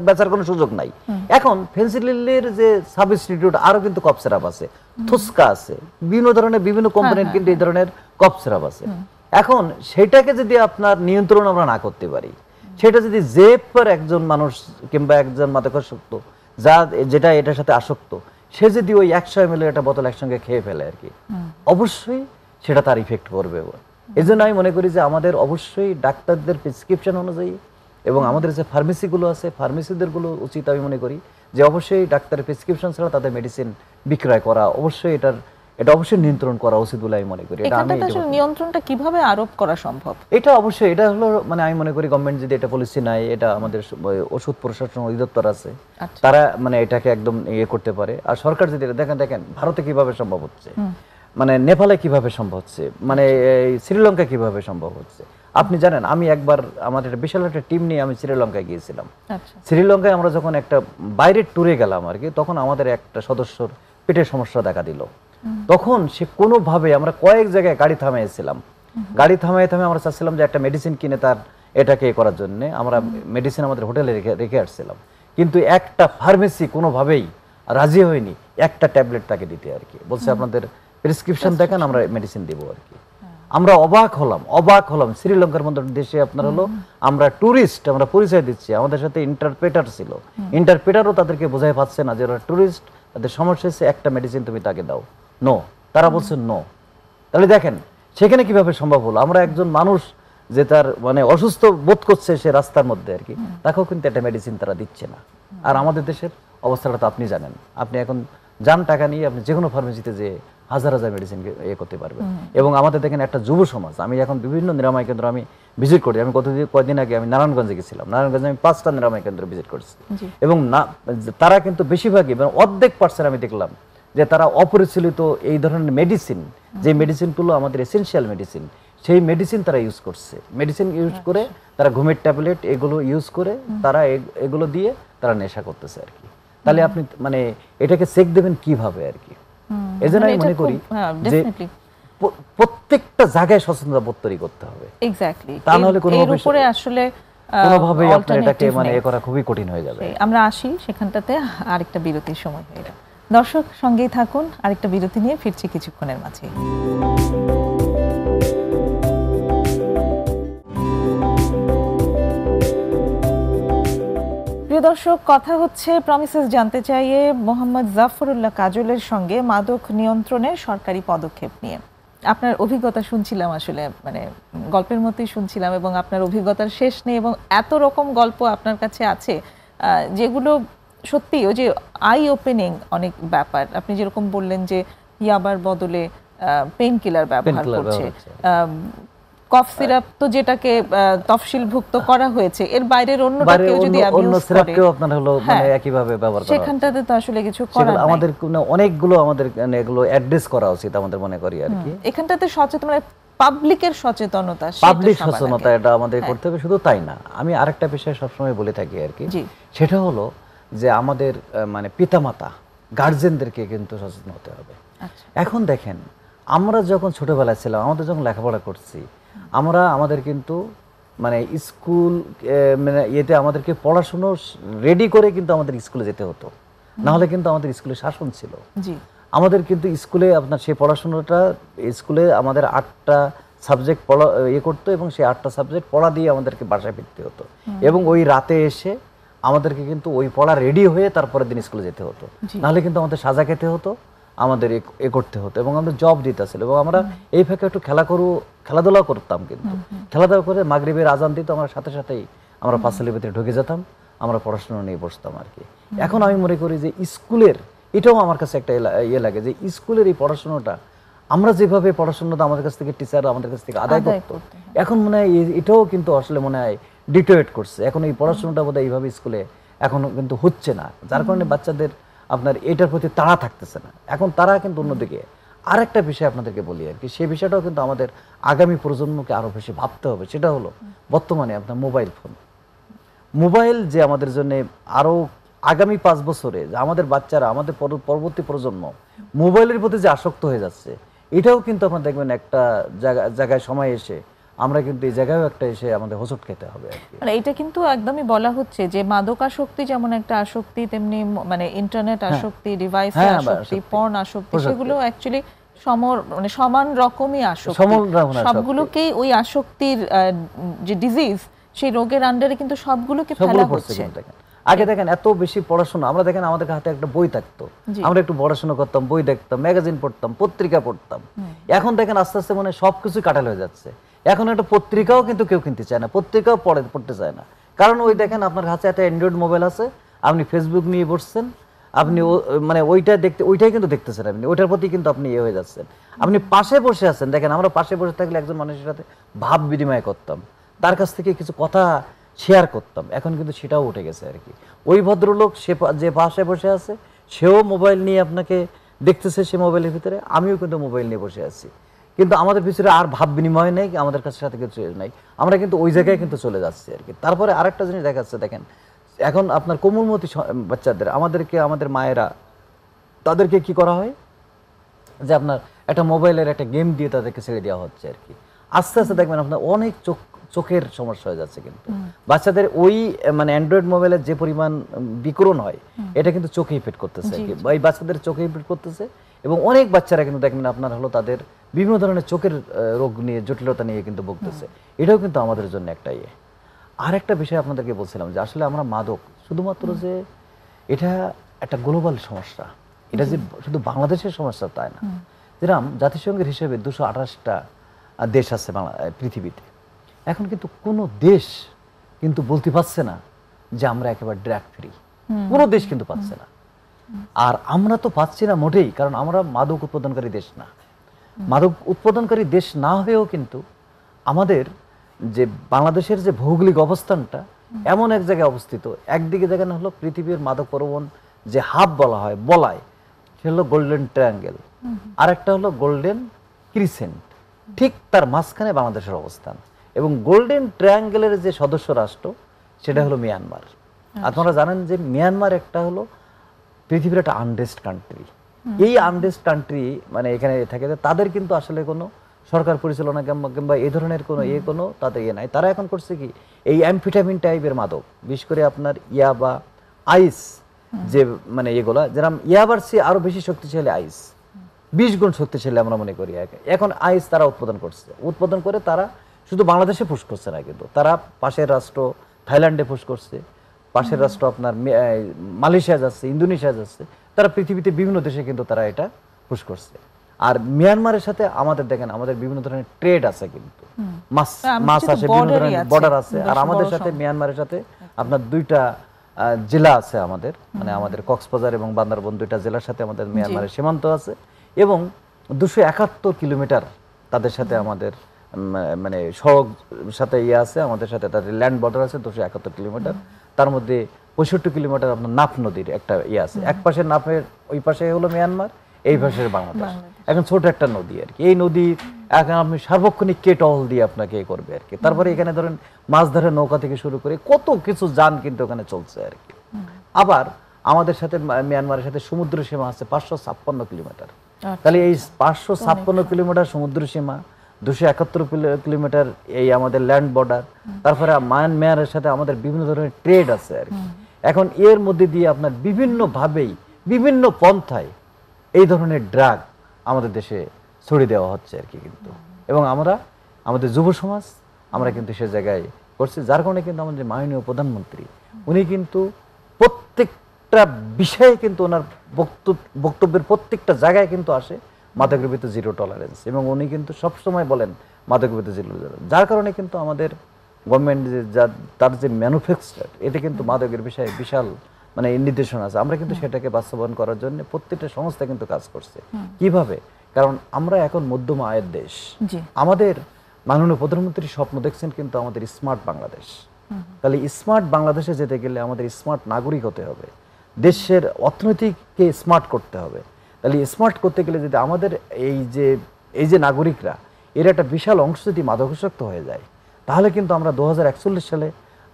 বেচার কোনো সুযোগ নাই। এখন ফেন্সিডিলের যে সাবস্টিটিউট আরো কিন্তু কফ সিরাপ আছে, থুসকা আছে, বিভিন্ন ধরনের বিভিন্ন কোম্পানির কিন্তু এই ধরনের কফ সিরাপ আছে। এখন সেটাকে যদি আপনার নিয়ন্ত্রণ আমরা না করতে পারি, সেটা যদি জেপের একজন মানুষ কিংবা একজন মাদকাসক্ত যেটা এটার সাথে আসক্ত, সে যদি ওই 100 ml একটা বোতল একসঙ্গে খেয়ে ফেলে আর কি, অবশ্যই সেটা তার ইফেক্ট করবে। এই জন্য আমি মনে করি যে আমাদের অবশ্যই ডাক্তারদের প্রেসক্রিপশন অনুযায়ী এবং আমাদের যে ফার্মেসিগুলো আছে ফার্মেসিদেরগুলো উচিত আমি মনে করি যে অবশ্যই ডাক্তারের প্রেসক্রিপশন ছাড়া তাদের মেডিসিন বিক্রয় করা অবশ্যই এটা অবশ্যই নিয়ন্ত্রণ করা উচিত বলে আমি মনে করি। এটা আমি নিয়ন্ত্রণটা কিভাবে আরোপ করা সম্ভব, এটা অবশ্যই এটা হলো মানে আমি মনে করি গভর্নমেন্ট যদি এটা পলিসি নাই, এটা আমাদের ওষুধ প্রশাসন অধিদপ্তর আছে, তারা মানে এটাকে একদম ইয়ে করতে পারে। আর সরকার যদি দেখেন ভারতে কিভাবে সম্ভব হচ্ছে, মানে নেপালে কিভাবে সম্ভব হচ্ছে, মানে শ্রীলঙ্কা কিভাবে সম্ভব হচ্ছে। আপনি জানেন আমি একবার আমাদের একটা বিশাল একটা টিম নিয়ে আমি শ্রীলঙ্কায় গিয়েছিলাম। শ্রীলঙ্কায় আমরা যখন একটা বাইরের ট্যুরে গেলাম আর কি, তখন আমাদের একটা সদস্যর পেটের সমস্যা দেখা দিল। তখন সে কোনোভাবে আমরা কয়েক জায়গায় গাড়ি থামাইছিলাম, গাড়ি থামাই আমরা চাচ্ছিলাম যে একটা মেডিসিন কিনে তার এটাকে করার জন্য আমরা মেডিসিন আমাদের হোটেলে রেখে আসছিলাম, কিন্তু একটা ফার্মেসি কোনোভাবেই রাজি হয়নি একটা ট্যাবলেট তাকে দিতে আর কি। বলছে আপনাদের প্রেসক্রিপশন দেখান, আমরা মেডিসিন দিব আর কি। আমরা অবাক হলাম শ্রীলঙ্কার মতো দেশে আপনার হলো আমরা টুরিস্ট, আমরা পরিচয় দিচ্ছি, আমাদের সাথে ইন্টারপ্রেটার ছিল, ইন্টারপ্রেটারও তাদেরকে বোঝাই পাচ্ছে না যে ওরা টুরিস্ট, তাদের সমস্যা হচ্ছে একটা মেডিসিন তুমি তাকে দাও, নো, তারা বলছে নো। তাহলে দেখেন সেখানে কিভাবে সম্ভব হলো। আমরা একজন মানুষ যে তার মানে অসুস্থ বোধ করছে সে রাস্তার মধ্যে আর কি, তাকেও কিন্তু একটা মেডিসিন তারা দিচ্ছে না। আর আমাদের দেশের অবস্থাটা তো আপনি জানেন, আপনি এখন যান টাকা নিয়ে আপনি যে কোনো ফার্মেসিতে যে হাজার মেডিসিন ইয়ে করতে পারবেন। এবং আমাদের দেখেন একটা যুব সমাজ, আমি এখন বিভিন্ন নিরাময় কেন্দ্র আমি ভিজিট করি, আমি কয়েকদিন আগে আমি নারায়ণগঞ্জে গেছিলাম, নারায়ণগঞ্জে আমি 5টা নিরাময় কেন্দ্র ভিজিট করছি, এবং তারা কিন্তু বেশিরভাগই অর্ধেক পার্সেন্ট আমি দেখলাম যে তারা অপরিচালিত এই ধরনের মেডিসিন, যে মেডিসিনগুলো আমাদের এসেনশিয়াল মেডিসিন, সেই মেডিসিন তারা ইউজ করছে। মেডিসিন ইউজ করে তারা ঘুমের ট্যাবলেট এগুলো ইউজ করে তারা এগুলো দিয়ে তারা নেশা করতেছে আর কি। তাহলে আপনি মানে এটাকে চেক দেবেন কিভাবে আর কি। এজন্য আমি মনে করি যে প্রত্যেকটা জায়গায় সচেতনতা বোধ তৈরি করতে হবে। এক্স্যাক্টলি, তা নাহলে কোনোভাবে আসলে কোনোভাবে আপনার এটাকে মানে এ করা খুবই কঠিন হয়ে যাবে। আমরা আসি সেখানটাতে আরেকটা বিরতির সময় হয়ে যাবে। দর্শক সঙ্গেই থাকুন, আরেকটা বিরতি নিয়ে ফিরছি কিছুক্ষণের মাঝে। প্রিয় প্রিয় দর্শক, কথা হচ্ছে প্রমিসেস জানতে চাইয়ে মোহাম্মদ জাফরুল্লাহ কাজলের সঙ্গে মাদক নিয়ন্ত্রণের সরকারি পদক্ষেপ নিয়ে। আপনার অভিজ্ঞতা শুনছিলাম, আসলে মানে গল্পের মতোই শুনছিলাম, এবং আপনার অভিজ্ঞতার শেষ নেই, এবং এত রকম গল্প আপনার কাছে আছে যেগুলো সত্যি ওই যে আই ওপেনিং অনেক ব্যাপার। আপনি যেরকম বললেন যে ইয়াবার বদলে পেইন কিলার ব্যবহার করছে, কফ সিরাপ তো যেটাকে তফসিলভুক্ত করা হয়েছে, এর বাইরের অন্যটা কেউ যদি অন্য সিরাপকেও আপনার হলো মানে একই ভাবে ব্যবহার করা, সেখানটাতে তো আসলে কিছু করার নাই। আমাদের অনেকগুলো আমাদের এগুলো অ্যাড্রেস করা উচিত আমাদের মনে করি আর কি। এখানটাতে সচেতন মানে পাবলিকের সচেতনতা, পাবলিক সচেতনতা এটা আমাদের করতে হবে। শুধু তাই না, আমি আরেকটা বিষয় সবসময় বলে থাকি আর কি, সেটা হলো যে আমাদের মানে পিতামাতা গার্জেনদেরকে কিন্তু সচেতন হতে হবে। এখন দেখেন, আমরা যখন ছোটবেলায় ছিলাম, আমাদের যখন লেখাপড়া করছি, আমাদের কিন্তু মানে স্কুল মানে ইয়েতে আমাদেরকে পড়াশুনো রেডি করে কিন্তু আমাদের স্কুলে যেতে হতো, না হলে কিন্তু আমাদের স্কুলে শাসন ছিল। আমাদের কিন্তু স্কুলে আপনার সেই পড়াশোনাটা স্কুলে আমাদের 8টা সাবজেক্ট পড়া করতো, এবং সেই 8টা সাবজেক্ট পড়া দিয়ে আমাদেরকে বাসায় ফিরতে হতো, এবং ওই রাতে এসে আমাদেরকে কিন্তু ওই পড়া রেডি হয়ে তারপরের দিন স্কুলে যেতে হতো, নাহলে কিন্তু আমাদের সাজা খেতে হতো, আমাদের করতে হতো, এবং আমাদের জব দিতে ছিল। এবং আমরা এই ফাঁকে একটু খেলাধুলা করতাম, কিন্তু খেলাধুলা করে মাগরিবের আজান দিত, আমরা সাথে সাথেই আমরা পাঁচালির ভিতরে ঢুকে যেতাম, আমরা পড়াশোনা নিয়ে বসতাম আর কি। এখন আমি মনে করি যে স্কুলের এটাও আমার কাছে একটা ইয়ে লাগে, যে স্কুলের এই পড়াশোনাটা আমরা যেভাবে পড়াশোনাটা আমাদের কাছ থেকে টিচার আমাদের কাছ থেকে আদায় করতো, এখন মনে হয় এটাও কিন্তু আসলে মনে হয় ডিটোয়েট করছে। এখন এই পড়াশোনাটা বোধহয় এইভাবে স্কুলে এখন কিন্তু হচ্ছে না, যার কারণে বাচ্চাদের আপনার এটার প্রতি তাড়া থাকতেছে না। এখন তারা কিন্তু অন্যদিকে আরেকটা বিষয় আপনাদেরকে বলি আর কি, সেই বিষয়টাও কিন্তু আমাদের আগামী প্রজন্মকে আরো বেশি ভাবতে হবে। সেটা হলো বর্তমানে আপনার মোবাইল যে আমাদের জন্য আরো আগামী 5 বছরে আমাদের বাচ্চারা, আমাদের পরবর্তী প্রজন্ম মোবাইলের প্রতি যে আসক্ত হয়ে যাচ্ছে, এটাও কিন্তু আপনারা দেখবেন একটা জায়গায় সময় এসে আমরা কিন্তু এই জায়গায়ও একটা এসে আমাদের হোঁচট খেতে হবে। মানে এটা কিন্তু একদমই বলা হচ্ছে যে মাদকাসক্তি যেমন একটা আসক্তি, তেমনি মানে ইন্টারনেট আসক্তি, ডিভাইস আসক্তি, পর্ন আসক্তি, সেগুলো অ্যাকচুয়ালি মানে সমান রকমই আসক্তি, সবগুলোকেই ওই আসক্তির যে ডিজিজ, সেই রোগের আন্ডারে কিন্তু সবগুলোকে ফেলা হচ্ছে। আগে দেখেন এত বেশি পড়াশোনা, আমরা দেখেন আমাদের হাতে একটা বই থাকতো, আমরা একটু পড়াশোনা করতাম, বই দেখতাম, ম্যাগাজিন পড়তাম, পত্রিকা পড়তাম। এখন দেখেন আস্তে আস্তে মানে সবকিছু কাটাল হয়ে যাচ্ছে। এখন একটা পত্রিকাও কিন্তু কেউ কিনতে চায় না, পত্রিকাও পড়তে চায় না, কারণ ওই দেখেন আপনার কাছে একটা অ্যান্ড্রয়েড মোবাইল আছে, আপনি ফেসবুক নিয়ে বসছেন, আপনি মানে ওইটাই কিন্তু দেখতেছেন, আপনি ওইটার প্রতি কিন্তু আপনি ইয়ে হয়ে যাচ্ছেন। আপনি পাশে বসে আছেন, দেখেন আমরা পাশে বসে থাকলে একজন মানুষের সাথে ভাব বিনিময় করতাম, তার কাছ থেকে কিছু কথা শেয়ার করতাম, এখন কিন্তু সেটাও উঠে গেছে আর কি। ওই ভদ্রলোক যে পাশে বসে আছে, সেও মোবাইল নিয়ে আপনাকে দেখতেছে, সে মোবাইলের ভিতরে, আমিও কিন্তু মোবাইল নিয়ে বসে আছি, কিন্তু আমাদের পিছনে আর ভাব বিনিময় নেই, আমাদের কাছে সাথে কিছু নাই, আমরা কিন্তু ওই জায়গায় কিন্তু চলে যাচ্ছি আর কি। তারপরে আরেকটা জিনিস দেখা যাচ্ছে, দেখেন এখন আপনার কোমলমতি বাচ্চাদের, আমাদের মায়েরা, তাদেরকে কি করা হয় যে আপনার একটা মোবাইলের একটা গেম দিয়ে তাদেরকে ছেড়ে দেওয়া হচ্ছে আর কি। আস্তে আস্তে দেখবেন আপনার অনেক চোখের সমস্যা হয়ে যাচ্ছে, কিন্তু বাচ্চাদের ওই মানে অ্যান্ড্রয়েড মোবাইলের যে পরিমাণ বিকিরণ হয়, এটা কিন্তু চোখে ইফেক্ট করতেছে আর কি, এই বাচ্চাদের চোখে ইফেক্ট করতেছে। এবং অনেক বাচ্চারা কিন্তু দেখবেন আপনার হলো তাদের বিভিন্ন ধরনের চোখের রোগ নিয়ে, জটিলতা নিয়ে কিন্তু ভুগতেছে। এটাও কিন্তু আমাদের জন্য একটা ইয়ে। আর একটা বিষয় আপনাদেরকে বলছিলাম যে আসলে আমরা মাদক শুধুমাত্র যে এটা একটা গ্লোবাল সমস্যা, এটা যে শুধু বাংলাদেশের সমস্যা তাই না। যেরকম জাতিসংঘের হিসেবে 228টা দেশ আছে পৃথিবীতে, এখন কিন্তু কোনো দেশ কিন্তু বলতে পারছে না যে আমরা একেবারে ড্রাগ ফ্রি, কোনো দেশ কিন্তু পাচ্ছে না। আর আমরা তো পাচ্ছি না মোটেই, কারণ আমরা মাদক উৎপাদনকারী দেশ না। মাদক উৎপাদনকারী দেশ না হয়েও কিন্তু আমাদের যে বাংলাদেশের যে ভৌগোলিক অবস্থানটা এমন এক জায়গায় অবস্থিত, একদিকে দেখেন হলো পৃথিবীর মাদক প্রবণ যে হাব বলায় সে হলো গোল্ডেন ট্রায়াঙ্গেল, আর একটা হলো গোল্ডেন ক্রিসেন্ট, ঠিক তার মাঝখানে বাংলাদেশের অবস্থান। এবং গোল্ডেন ট্রায়াঙ্গেলের যে সদস্য রাষ্ট্র সেটা হলো মিয়ানমার। আপনারা জানেন যে মিয়ানমার একটা হলো পৃথিবীর একটা আনরেস্ট কান্ট্রি। এই আনরেস্ট কান্ট্রি মানে এখানে থাকে, তাদের কিন্তু আসলে কোনো সরকার পরিচালনা কিংবা এই ধরনের কোনো তাদের ইয়ে নাই। তারা এখন করছে কি, এই অ্যাম্ফিটামিন টাইপের মাদক, বিশেষ করে আপনার ইয়াবা, আইস, যে মানে এগুলা যেরকম ইয়াবার চেয়ে আরো বেশি শক্তিশালী আইস, 20 গুণ শক্তিশালী আমরা মনে করি। এখন আইস তারা উৎপাদন করে তারা শুধু বাংলাদেশে পুশ করছে না, কিন্তু তারা পাশের রাষ্ট্র থাইল্যান্ডে পুশ করছে, পাশের রাষ্ট্র আপনার মালয়েশিয়া যাচ্ছে, ইন্দোনেশিয়া যাচ্ছে, তারা পৃথিবীতে বিভিন্ন দেশে কিন্তু তারা এটা পুশ করছে। আর মিয়ানমারের সাথে আমাদের দেখেন আমাদের বিভিন্ন ধরনের ট্রেড আছে, কিন্তু মাছ আসে, বিভিন্ন ধরনের বর্ডার আছে। আর আমাদের সাথে মিয়ানমারের সাথে আপনার 2টা জেলা আছে আমাদের, মানে আমাদের কক্সবাজার এবং বান্দরবন 2টা জেলার সাথে আমাদের মিয়ানমারের সীমান্ত আছে, এবং 271 কিলোমিটার তাদের সাথে আমাদের মানে সড়ক সাথে আছে, আমাদের সাথে তাদের ল্যান্ড বর্ডার আছে 271 কিলোমিটার। তার মধ্যে 65 কিলোমিটার আপনার নাফ নদীর একটা আছে, এক পাশে নাফের ওই পাশে হলো মিয়ানমার, এই পাশে বাংলাদেশ। এখন ছোট একটা নদী আর কি, এই নদী এখন আপনি সার্বক্ষণিক কে টহল দিয়ে আপনাকে করবে আর কি। তারপরে এখানে ধরেন মাছ ধরে নৌকা থেকে শুরু করে কত কিছু যান কিন্তু ওখানে চলছে আর কি। আবার আমাদের সাথে মিয়ানমারের সাথে সমুদ্র সীমা আছে 556 কিলোমিটার। তাহলে এই 556 কিলোমিটার সমুদ্র সীমা, 271 কিলোমিটার এই আমাদের ল্যান্ড বর্ডার, তারপরে মায়ানমারের সাথে আমাদের বিভিন্ন ধরনের ট্রেড আছে আর কি। এখন এর মধ্যে দিয়ে আপনার বিভিন্ন ভাবেই বিভিন্ন পন্থায় এই ধরনের ড্রাগ আমাদের দেশে ছড়িয়ে দেওয়া হচ্ছে আর কি কিন্তু। এবং আমরা আমাদের যুব সমাজ আমরা কিন্তু সে জায়গায় করছি, যার কারণে কিন্তু আমাদের মাননীয় প্রধানমন্ত্রী উনি কিন্তু প্রত্যেকটা বিষয়ে কিন্তু ওনার বক্তব্যের প্রত্যেকটা জায়গায় কিন্তু আসে মাদকের বিরুদ্ধে জিরো টলারেন্স, এবং উনি কিন্তু সবসময় বলেন মাদকের বিরুদ্ধে জিরো টলারেন্স। যার কারণে কিন্তু আমাদের গভর্নমেন্ট তার যে ম্যানুফ্যাকচার, এতে কিন্তু মাদকের বিষয়ে বিশাল মানে নির্দেশনা আছে। আমরা কিন্তু সেটাকে বাস্তবায়ন করার জন্য প্রত্যেকটা সংস্থা কিন্তু কাজ করছে। কিভাবে? কারণ আমরা এখন মধ্যম আয়ের দেশ, আমাদের মাননীয় প্রধানমন্ত্রী স্বপ্ন দেখছেন কিন্তু আমাদের স্মার্ট বাংলাদেশ। তাহলে স্মার্ট বাংলাদেশে যেতে গেলে আমাদের স্মার্ট নাগরিক হতে হবে, দেশের অর্থনীতিকে স্মার্ট করতে হবে। তাহলে স্মার্ট করতে গেলে যদি আমাদের এই যে নাগরিকরা এর একটা বিশাল অংশ যদি মাদকাসক্ত হয়ে যায়, তাহলে কিন্তু আমরা 2041 সালে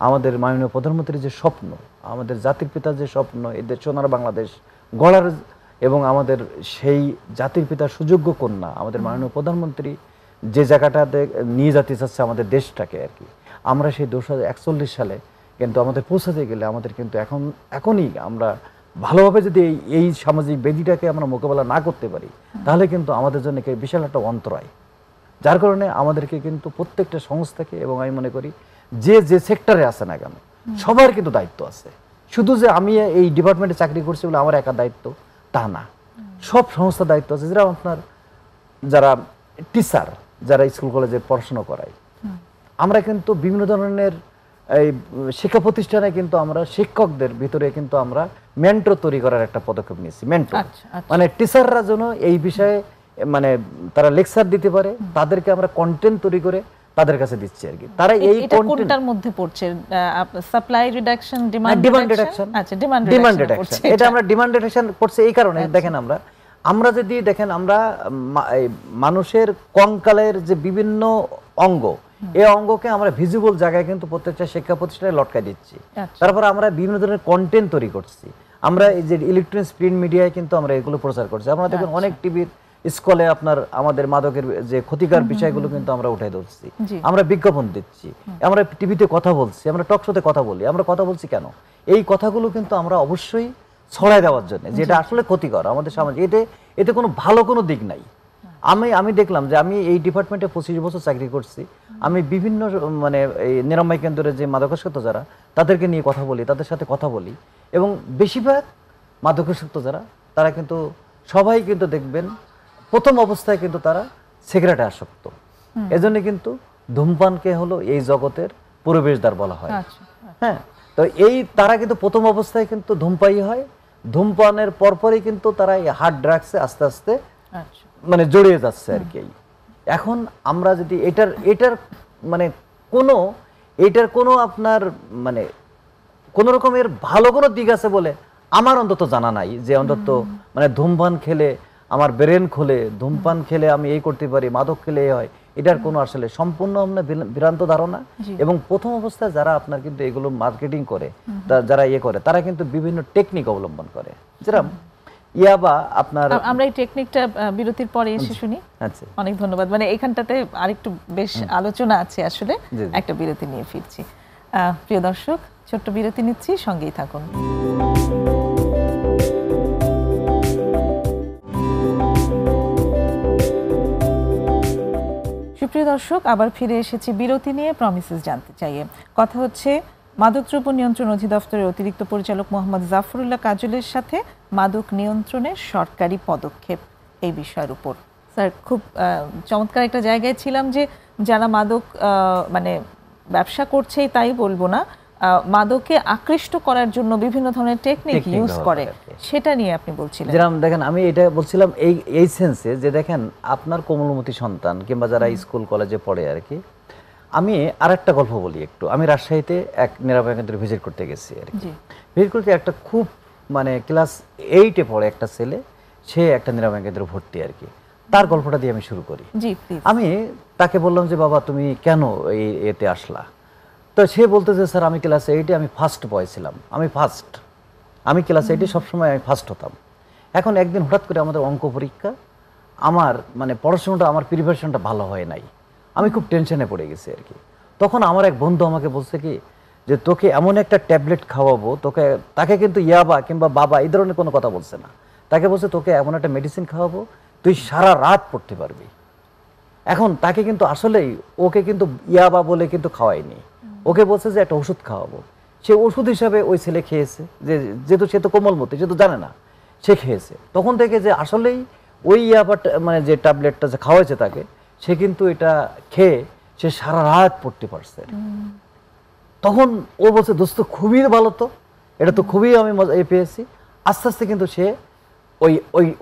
আমাদের মাননীয় প্রধানমন্ত্রীর যে স্বপ্ন, আমাদের জাতির পিতার যে স্বপ্ন, এদের সোনার বাংলাদেশ গড়ার, এবং আমাদের সেই জাতির পিতার সুযোগ্য কন্যা আমাদের মাননীয় প্রধানমন্ত্রী যে জায়গাটাতে নিয়ে যেতে চাচ্ছে আমাদের দেশটাকে আর কি, আমরা সেই 2041 সালে কিন্তু আমাদের পৌঁছাতে গেলে আমাদের কিন্তু এখনই আমরা ভালোভাবে যদি এই সামাজিক বেদিটাকে আমরা মোকাবেলা না করতে পারি, তাহলে কিন্তু আমাদের জন্য বিশাল একটা অন্তরায়। যার কারণে আমাদেরকে কিন্তু প্রত্যেকটা সংস্থাকে, এবং আমি মনে করি যে সেক্টরে আছে না কেন সবার কিন্তু দায়িত্ব আছে। শুধু যে আমি এই ডিপার্টমেন্টে চাকরি করছি বলে আমার একা দায়িত্ব তা না, সব সংস্থার দায়িত্ব আছে। যেটা আপনার যারা টিচার, যারা স্কুল কলেজে পড়াশোনা করায়, আমরা কিন্তু বিভিন্ন ধরনের এই শিক্ষা প্রতিষ্ঠানে কিন্তু আমরা শিক্ষকদের ভিতরে কিন্তু আমরা মেন্টর তৈরি করার একটা পদক্ষেপ নিয়েছি। মেন্টর মানে টিচাররা যেন এই বিষয়ে মানে তারা লেকচার দিতে পারে, তাদেরকে আমরা কন্টেন্ট তৈরি করে তাদের কাছে দিচ্ছি আর কি। তারা এই কোনটার মধ্যে পড়ছে? Supply reduction, demand reduction. আচ্ছা, ডিমান্ড রিডাকশন, এটা আমরা ডিমান্ড রিডাকশন করছে এই কারণে দেখেন আমরা যদি দেখেন আমরা মানুষের কঙ্কালের যে বিভিন্ন অঙ্গ, এই অঙ্গকে আমরা ভিজিবল জায়গায় কিন্তু প্রত্যেকটা শিক্ষা প্রতিষ্ঠানে লটকাই দিচ্ছি। তারপর আমরা বিভিন্ন ধরনের কন্টেন্ট তৈরি করছি। আমরা এই যে ইলেকট্রনিক্স প্রিন্ট মিডিয়ায় কিন্তু আমরা এগুলো প্রচার করছি। আমরা দেখুন অনেক টিভির স্কুলে আপনার আমাদের মাদকের যে ক্ষতিকর বিষয়গুলো কিন্তু আমরা উঠাই ধরছি, আমরা বিজ্ঞাপন দিচ্ছি, আমরা টিভিতে কথা বলছি, আমরা টক শোতে কথা বলি। আমরা কথা বলছি কেন? এই কথাগুলো কিন্তু আমরা অবশ্যই ছড়াই দেওয়ার জন্য, যেটা আসলে ক্ষতিকর আমাদের সমাজে। এতে কোনো ভালো কোনো দিক নাই। আমি দেখলাম যে আমি এই ডিপার্টমেন্টে 25 বছর চাকরি করছি, আমি বিভিন্ন মানে এই নিরাময় কেন্দ্রে যে মাদকাসক্ত যারা, তাদেরকে নিয়ে কথা বলি, তাদের সাথে কথা বলি, এবং বেশিরভাগ মাদকাসক্ত যারা তারা কিন্তু সবাই কিন্তু দেখবেন প্রথম অবস্থায় কিন্তু তারা সিগারেটে আসক্ত। এজন্য কিন্তু ধূমপানকে হলো এই জগতের প্রবেশদ্বার বলা হয়। হ্যাঁ, তো তারা কিন্তু প্রথম অবস্থায় কিন্তু ধূমপায়ী হয়, ধূমপানের পরপরই কিন্তু তারা এই হার্ড ড্রাগসে আস্তে আস্তে মানে জড়িয়ে যাচ্ছে আর কি। এখন আমরা যদি এটার মানে এটার কোনো আপনার মানে কোন রকমের ভালো কোনো দিক আছে বলে আমার অন্তত জানা নাই, যে অন্তত মানে ধূমপান খেলে আমার ব্রেন খোলে, ধূমপান খেলে আমি এই করতে পারি, মাদক খেলে এই হয়, এটার কোনো আসলে সম্পূর্ণ আমরা ভ্রান্ত ধারণা। এবং প্রথম অবস্থায় যারা আপনার কিন্তু এগুলো মার্কেটিং করে, যারা করে, তারা কিন্তু বিভিন্ন টেকনিক অবলম্বন করে, যেরকম ইয়াবা আপনার। আমরা এই টেকনিকটা বিরতির পরে এসে শুনি। আচ্ছা, অনেক ধন্যবাদ। মানে এখানটাতে আরেকটু বেশ আলোচনা আছে আসলে, একটা বিরতি নিয়ে ফিরছি। প্রিয় দর্শক, ছোট্ট বিরতি নিচ্ছি, সঙ্গেই থাকুন। সুপ্রিয় দর্শক, আবার ফিরে এসেছি বিরতি নিয়ে। প্রমিসেস জানতে চাইয়ে কথা হচ্ছে মাদকদ্রব্য নিয়ন্ত্রণ অধিদপ্তরের অতিরিক্ত পরিচালক মোহাম্মদ জাফরুল্লাহ কাজলের সাথে মাদক নিয়ন্ত্রণের সরকারি পদক্ষেপ এই বিষয়ের উপর। স্যার, খুব চমৎকার একটা জায়গায় ছিলাম যে যারা মাদক মানে ব্যবসা করছে তাই বলবো না, মাদকে আকৃষ্ট করার জন্য বিভিন্ন ধরনের টেকনিক ইউজ করে, সেটা নিয়ে আপনি বলছিলেন। যেরকম দেখেন, আমি এটা বলছিলাম এই সেন্সে যে দেখেন আপনার কোমলমতি সন্তান কিংবা যারা স্কুল কলেজে পড়ে আর কি, আমি আরেকটা গল্প বলি একটু। আমি রাজশাহীতে এক নিরাপত্তা কেন্দ্রে ভিজিট করতে গেছি আর কি। ভিজিট করতে একটা খুব মানে ক্লাস 8-এ পড়ে একটা ছেলে, সে একটা নিরাপত্তা কেন্দ্রে ভর্তি আর কি। তার গল্পটা দিয়ে আমি শুরু করি। আমি তাকে বললাম যে বাবা তুমি কেন এতে আসলা? তো সে বলতেছে স্যার আমি ক্লাস 8-এ আমি ফার্স্ট বয় ছিলাম, আমি ক্লাস 8-এ সবসময় আমি ফার্স্ট হতাম। এখন একদিন হঠাৎ করে আমাদের অঙ্ক পরীক্ষা, আমার মানে পড়াশোনাটা আমার প্রিপারেশনটা ভালো হয় নাই, আমি খুব টেনশনে পড়ে গেছি আর কি। তখন আমার এক বন্ধু আমাকে বলছে কি যে তোকে এমন একটা ট্যাবলেট খাওয়াবো, তাকে কিন্তু ইয়াবা কিংবা বাবা এই ধরনের কোনো কথা বলছে না, তাকে বলছে তোকে এমন একটা মেডিসিন খাওয়াবো তুই সারা রাত পড়তে পারবি। এখন তাকে কিন্তু আসলেই ওকে কিন্তু ইয়াবা বলে কিন্তু খাওয়াইনি, ওকে বলছে যে একটা ওষুধ খাওয়াবো। সে ওষুধ হিসাবে ওই ছেলে খেয়েছে, যেহেতু সে তো কোমলমতি, সে তো জানে না, সে খেয়েছে। তখন থেকে যে আসলেই ওই ইয়াবা মানে যে ট্যাবলেটটা যে খাওয়াইছে তাকে, সে কিন্তু এটা খেয়ে সে সারা রাত পড়তে পারছে। তখন ও বলছে দোস্ত খুবই ভালো, তো এটা তো খুবই আমি মজা পেয়েছি। আস্তে আস্তে কিন্তু সে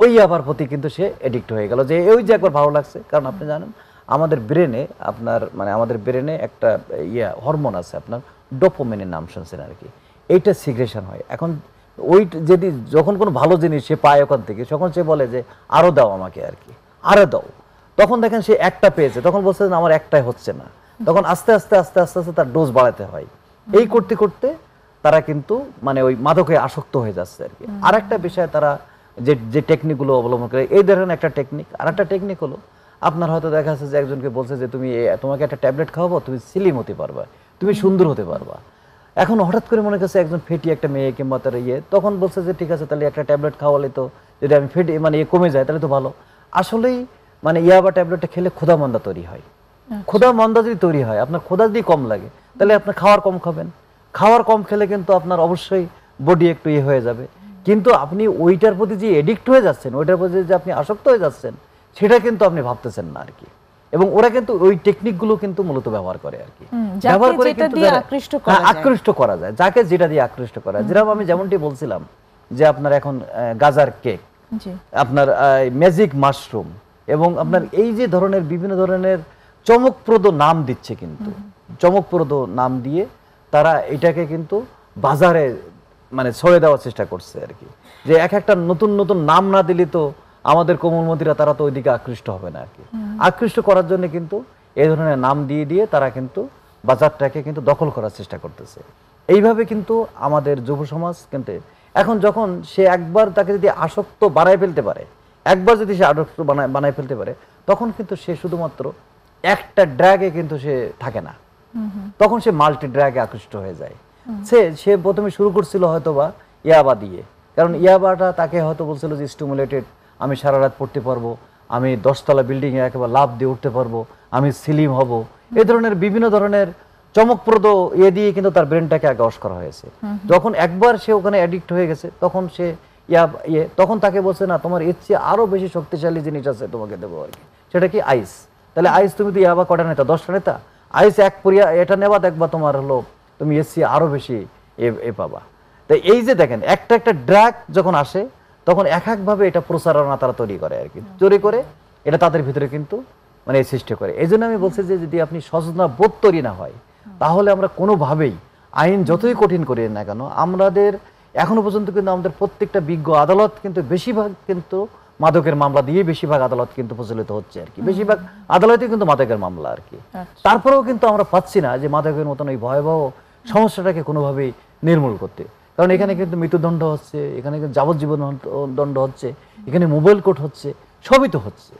ওই ইয়াবার প্রতি কিন্তু সে এডিক্ট হয়ে গেল, যে ওই যে একবার ভালো লাগছে। কারণ আপনি জানেন আমাদের ব্রেনে আমাদের ব্রেনে একটা হরমোন আছে আপনার ডোপামিনের নাম শুনছেন আর কি, এইটা সিগ্রেশন হয়। এখন ওই যদি যখন কোনো ভালো জিনিস সে পায় ওখান থেকে, তখন সে বলে যে আরো দাও আমাকে আর কি, আরো দাও। তখন দেখেন সে একটা পেয়েছে, তখন বলছে আমার একটাই হচ্ছে না, তখন আস্তে আস্তে আস্তে আস্তে আস্তে তার ডোজ বাড়াতে হয়। এই করতে করতে তারা কিন্তু মানে ওই মাদকে আসক্ত হয়ে যাচ্ছে আর কি। আর একটা বিষয় তারা যে টেকনিকগুলো অবলম্বন করে, এই ধরনের একটা টেকনিক। আর একটা টেকনিক হলো আপনার হয়তো দেখা যাচ্ছে যে একজনকে বলছে যে তোমাকে একটা ট্যাবলেট খাওয়াবো, তুমি স্লিম হতে পারবা, তুমি সুন্দর হতে পারবা। এখন হঠাৎ করে মনে করছে একজন ফেটি একটা মেয়ে কিংবা তার তখন বলছে যে ঠিক আছে তাহলে একটা ট্যাবলেট খাওয়ালে তো যদি আমি ফেটি মানে কমে যায় তাহলে তো ভালো। আসলেই মানে ইয়াবা ট্যাবলেটটা খেলে ক্ষুধা মন্দা তৈরি হয়। ক্ষুধা মন্দা যদি তৈরি হয়, আপনার ক্ষুধা যদি কম লাগে, তাহলে আপনার খাওয়ার কম খাবেন। খাওয়ার কম খেলে কিন্তু আপনার অবশ্যই বডি একটু হয়ে যাবে। কিন্তু আপনি ওইটার প্রতি যে এডিক্ট হয়ে যাচ্ছেন, ওইটার প্রতি যে আপনি আসক্ত হয়ে যাচ্ছেন, সেটা কিন্তু আপনি ভাবতেছেন না আর কি। এবং ওরা কিন্তু ওই টেকনিকগুলো কিন্তু মূলত ব্যবহার করে আর কি, ব্যবহার করে কিন্তু আকৃষ্ট করা যায়, যাকে যেটা দিয়ে আকৃষ্ট করা যায়। যেরকম আমি যেমনটি বলছিলাম যে আপনার এখন গাজার কেক, আপনার ম্যাজিক মাশরুম, এবং আপনার এই যে ধরনের বিভিন্ন ধরনের চমকপ্রদ নাম দিচ্ছে, কিন্তু চমকপ্রদ নাম দিয়ে তারা এটাকে কিন্তু বাজারে মানে ছড়ে দেওয়ার চেষ্টা করছে আর কি। যে এক একটা নতুন নতুন নাম না দিলে তো আমাদের কোমলমতিরা তারা তো ওইদিকে আকৃষ্ট হবে না আর কি। আকৃষ্ট করার জন্য কিন্তু এই ধরনের নাম দিয়ে দিয়ে তারা কিন্তু বাজারটাকে কিন্তু দখল করার চেষ্টা করতেছে। এইভাবে কিন্তু আমাদের যুব সমাজ কিন্তু এখন যখন সে একবার তাকে যদি আসক্ত বানায় ফেলতে পারে, একবার যদি সে আসক্ত বানায় ফেলতে পারে, তখন কিন্তু সে শুধুমাত্র একটা ড্রাগে কিন্তু সে থাকে না, তখন সে মাল্টি ড্রাগে আকৃষ্ট হয়ে যায়। সে প্রথমে শুরু করছিল হয়তো বা ইয়াবা দিয়ে, কারণ ইয়াবাটা তাকে হয়তো বলছিল যে স্টিমুলেটেড, আমি সারা রাত পড়তে পারবো, আমি 10তলা বিল্ডিং এ একেবারে লাফ দিয়ে উঠতে পারবো, আমি স্লিম হব, এই ধরনের বিভিন্ন ধরনের চমকপ্রদ দিয়ে কিন্তু তার ব্রেনটাকে আগে ওয়াশ করা হয়েছে। যখন একবার সে ওখানে অ্যাডিক্ট হয়ে গেছে, তখন সে তখন তাকে বলছে না তোমার এর চেয়ে আরো বেশি শক্তিশালী জিনিস আছে তোমাকে দেবো আর কি। সেটা কি? আইস। তাহলে আইস তুমি তো ইয়াবা কটা নেতা, 10টা নেতা, আইস এক পুরিয়া এটা নেবা, দেখবা তোমার হলো তুমি এর চেয়ে আরো বেশি এ পাবা। তাই এই যে দেখেন একটা একটা ড্রাগ যখন আসে, তখন এক একভাবে এটা প্রচারণা তারা তৈরি করে আর কি, তৈরি করে এটা তাদের ভিতরে কিন্তু মানে সৃষ্টি করে। এই জন্য আমি বলছি যে যদি আপনি সচেতনতা বোধ তৈরি না হয়, তাহলে আমরা কোনোভাবেই আইন যতই কঠিন করি না কেন, আমাদের এখনো পর্যন্ত কিন্তু আমাদের প্রত্যেকটা বিজ্ঞ আদালত কিন্তু বেশিরভাগ কিন্তু মাদকের মামলা দিয়ে বেশিরভাগ আদালত কিন্তু প্রচলিত হচ্ছে আর কি, বেশিরভাগ আদালতে কিন্তু মাদকের মামলা আর কি। তারপরেও কিন্তু আমরা পাচ্ছি না যে মাদকের মতন এই ভয়াবহ সমস্যাটাকে কোনোভাবেই নির্মূল করতে। কারণ এখানে কিন্তু মৃত্যুদণ্ড হচ্ছে, এখানে কিন্তু যাবজ্জীবন দণ্ড হচ্ছে, এখানে মোবাইল কোর্ট হচ্ছে, সবই তো হচ্ছে।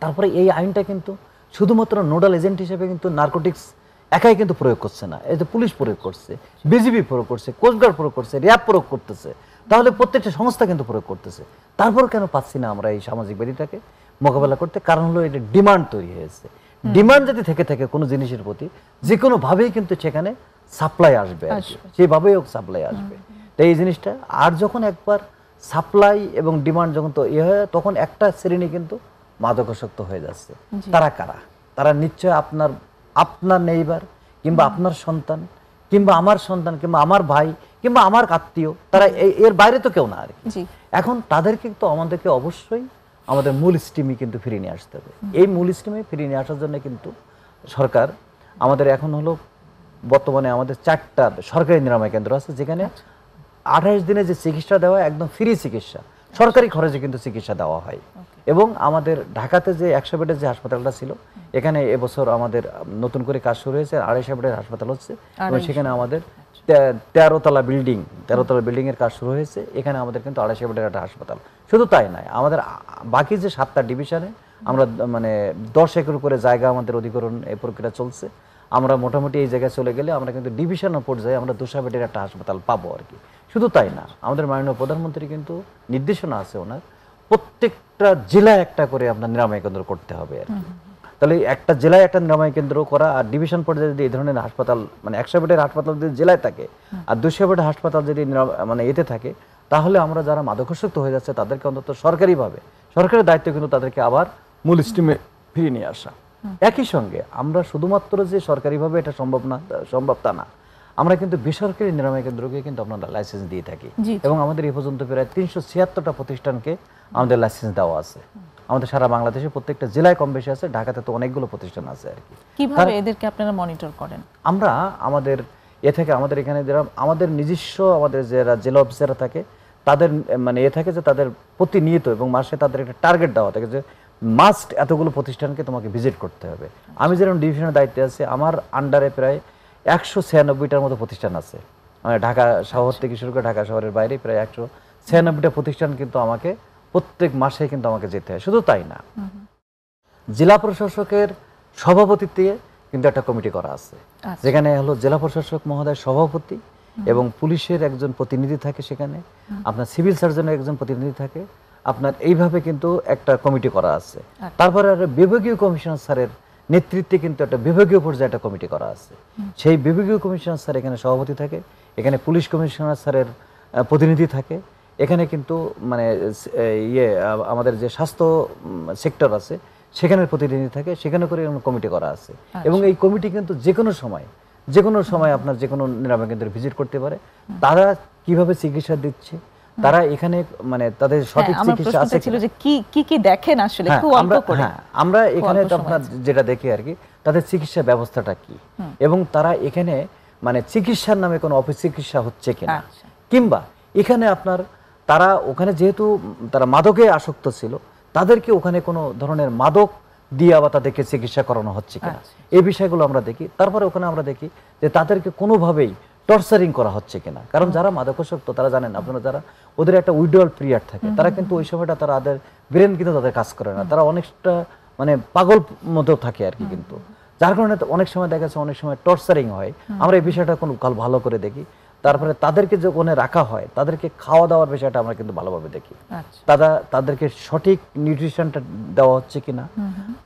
তারপরে এই আইনটা কিন্তু শুধুমাত্র নোডাল এজেন্ট হিসেবে কিন্তু নার্কোটিক্স একাই কিন্তু প্রয়োগ করছে না, এই তো পুলিশ প্রয়োগ করছে, বিজিবি প্রয়োগ করছে, কোস্টগার্ড প্রয়োগ করছে, র্যাব প্রয়োগ করতেছে, তাহলে প্রত্যেকটা সংস্থা কিন্তু প্রয়োগ করতেছে। তারপর কেন পাচ্ছি না আমরা এই সামাজিক ব্যাধিটাকে মোকাবেলা করতে? কারণ হলো এটা ডিমান্ড তৈরি হয়েছে। ডিমান্ড যদি থেকে থাকে কোনো জিনিসের প্রতি, যে কোনোভাবেই কিন্তু সেখানে সাপ্লাই আসবে আর কি, সেভাবেই হোক সাপ্লাই আসবে। তো এই জিনিসটা, আর যখন একবার সাপ্লাই এবং ডিমান্ড যখন তো হয়, তখন একটা শ্রেণী কিন্তু মাদকাসক্ত হয়ে যাচ্ছে। তারা কারা? তারা নিশ্চয় আপনার নেইবার, কিংবা আপনার সন্তান, কিংবা আমার সন্তান, কিংবা আমার ভাই, কিংবা আমার আত্মীয়, তারা এর বাইরে তো কেউ না আর কি। এখন তাদেরকে তো আমাদেরকে অবশ্যই আমাদের মূল স্ট্রিমে কিন্তু ফিরিয়ে নিয়ে আসতে হবে। এই মূল স্ট্রিমে ফিরিয়ে নিয়ে আসার জন্য কিন্তু সরকার আমাদের এখন হলো, বর্তমানে আমাদের 4টা সরকারি নিরাময় কেন্দ্র আছে, যেখানে 28 দিনে যে চিকিৎসা দেওয়া একদম ফ্রি চিকিৎসা, সরকারি খরচে কিন্তু চিকিৎসা দেওয়া হয়। এবং আমাদের ঢাকাতে যে 100 বেডের যে হাসপাতালটা ছিল, এখানে এবছর আমাদের নতুন করে কাজ শুরু হয়েছে, 250 বেডের হাসপাতাল হচ্ছে, এবং সেখানে আমাদের 13 তলা বিল্ডিং এর কাজ শুরু হয়েছে। এখানে আমাদের কিন্তু 250 বেডের একটা হাসপাতাল। শুধু তাই নয়, আমাদের বাকি যে 7টা ডিভিশনে আমরা মানে 10 একর করে জায়গা আমাদের অধিগ্রহণ এই প্রক্রিয়া চলছে। আমরা মোটামুটি এই জায়গায় চলে গেলে আমরা কিন্তু ডিভিশনাল পর্যায়ে আমরা 200 বেডের একটা হাসপাতাল পাবো আর কি। শুধু তাই না, আমাদের মাননীয় প্রধানমন্ত্রী কিন্তু নির্দেশনা আছে ওনার, প্রত্যেকটা জেলায় একটা করে আপনার নিরাময় কেন্দ্র করতে হবে আর কি। তাহলে একটা জেলায় একটা নিরাময় কেন্দ্র করা, আর ডিভিশন পর্যায়ে যদি এই ধরনের হাসপাতাল, মানে 100 বেডের হাসপাতাল যদি জেলায় থাকে, আর 200 বেডের হাসপাতাল যদি মানে এতে থাকে, তাহলে আমরা যারা মাদকাসক্ত হয়ে যাচ্ছে তাদেরকে অন্তত সরকারিভাবে, সরকারের দায়িত্ব কিন্তু তাদেরকে আবার মূল স্ট্রিমে ফিরিয়ে নিয়ে আসা। একই সঙ্গে আমরা শুধুমাত্র যে সরকারিভাবে এটা সম্ভব তা না, আমরা কিন্তু বেসরকারি নিরাময় কেন্দ্রকে কিন্তু আপনারা লাইসেন্স দিয়ে থাকি, এবং আমাদের এই পর্যন্ত প্রায় 376টা প্রতিষ্ঠানকে আমাদের লাইসেন্স দেওয়া আছে। আমাদের সারা বাংলাদেশে প্রত্যেকটা জেলায় কম বেশি আছে, ঢাকাতে তো অনেকগুলো প্রতিষ্ঠান আছে আর কি। কিভাবে এদেরকে আপনারা মনিটর করেন? আমরা আমাদের থেকে আমাদের এখানে যারা আমাদের নিজস্ব আমাদের যারা জেলা অফিসাররা থাকে, তাদের মানে থাকে যে তাদের প্রতিনিয়ত এবং মাসে তাদের একটা টার্গেট দেওয়া থাকে যে মাস্ট এতগুলো প্রতিষ্ঠানকে তোমাকে ভিজিট করতে হবে। আমি যেরকম ডিভিশনের দায়িত্বে আছি, আমার আন্ডারে প্রায় 196টার মতো প্রতিষ্ঠান আছে। মানে ঢাকা শহর থেকে শুরু করে ঢাকা শহরের বাইরে প্রায় 196টা প্রতিষ্ঠান কিন্তু আমাকে প্রত্যেক মাসে কিন্তু আমাকে যেতে হয়। শুধু তাই না, জেলা প্রশাসকের সভাপতিত্বে কিন্তু একটা কমিটি করা আছে, যেখানে হলো জেলা প্রশাসক মহোদয় সভাপতি এবং পুলিশের একজন প্রতিনিধি থাকে, সেখানে আপনার সিভিল সার্জনের একজন প্রতিনিধি থাকে, আপনার এইভাবে কিন্তু একটা কমিটি করা আছে। তারপরে আর বিভাগীয় কমিশনার স্যারের নেতৃত্বে কিন্তু একটা বিভাগীয় পর্যায়ে একটা কমিটি করা আছে। সেই বিভাগীয় কমিশনার স্যার এখানে সভাপতি থাকে, এখানে পুলিশ কমিশনার স্যারের প্রতিনিধি থাকে, এখানে কিন্তু মানে আমাদের যে স্বাস্থ্য সেক্টর আছে সেখানের প্রতিনিধি থাকে, সেখানে করে কমিটি করা আছে। এবং এই কমিটি কিন্তু যে কোনো সময় আপনার যে কোনো নিরাময় কেন্দ্রে ভিজিট করতে পারে। তারা কিভাবে চিকিৎসা দিচ্ছে, তারা এখানে মানে তাদের সঠিক চিকিৎসা আছে ছিল যে কি দেখেন আসলে খুব অল্প করে। আমরা এখানে আপনার যেটা দেখি আর কি, তাদের চিকিৎসা ব্যবস্থাটা কি, এবং তারা এখানে মানে চিকিৎসার নামে কোনো অপচিকিৎসা হচ্ছে কিনা, কিংবা এখানে আপনার তারা ওখানে যেহেতু তারা মাদকে আসক্ত ছিল, তাদেরকে ওখানে কোনো ধরনের মাদক দিয়ে আবার তাদেরকে চিকিৎসা করানো হচ্ছে কিনা, এই বিষয়গুলো আমরা দেখি। তারপরে ওখানে আমরা দেখি যে তাদেরকে কোনোভাবেই টর্চারিং করা হচ্ছে কিনা। কারণ যারা মাদকাসক্ত তারা জানেন আপনারা, যারা ওদের একটা উইড্রয়াল পিরিয়ড থাকে, তারা কিন্তু ওই সময়টা তাদের ব্রেন কিন্তু তাদের কাজ করে না, তারা অনেকটা মানে পাগল মতো থাকে আর কি। কিন্তু যার কারণে অনেক সময় দেখা যাচ্ছে অনেক সময় টর্চারিং হয়। আমরা এই বিষয়টা কোনো ভালো করে দেখি। তারপরে তাদেরকে যখন রাখা হয়, তাদেরকে খাওয়া দাওয়ার বিষয়টা আমরা কিন্তু ভালোভাবে দেখি, তাদেরকে সঠিক নিউট্রিশনটা দেওয়া হচ্ছে কিনা,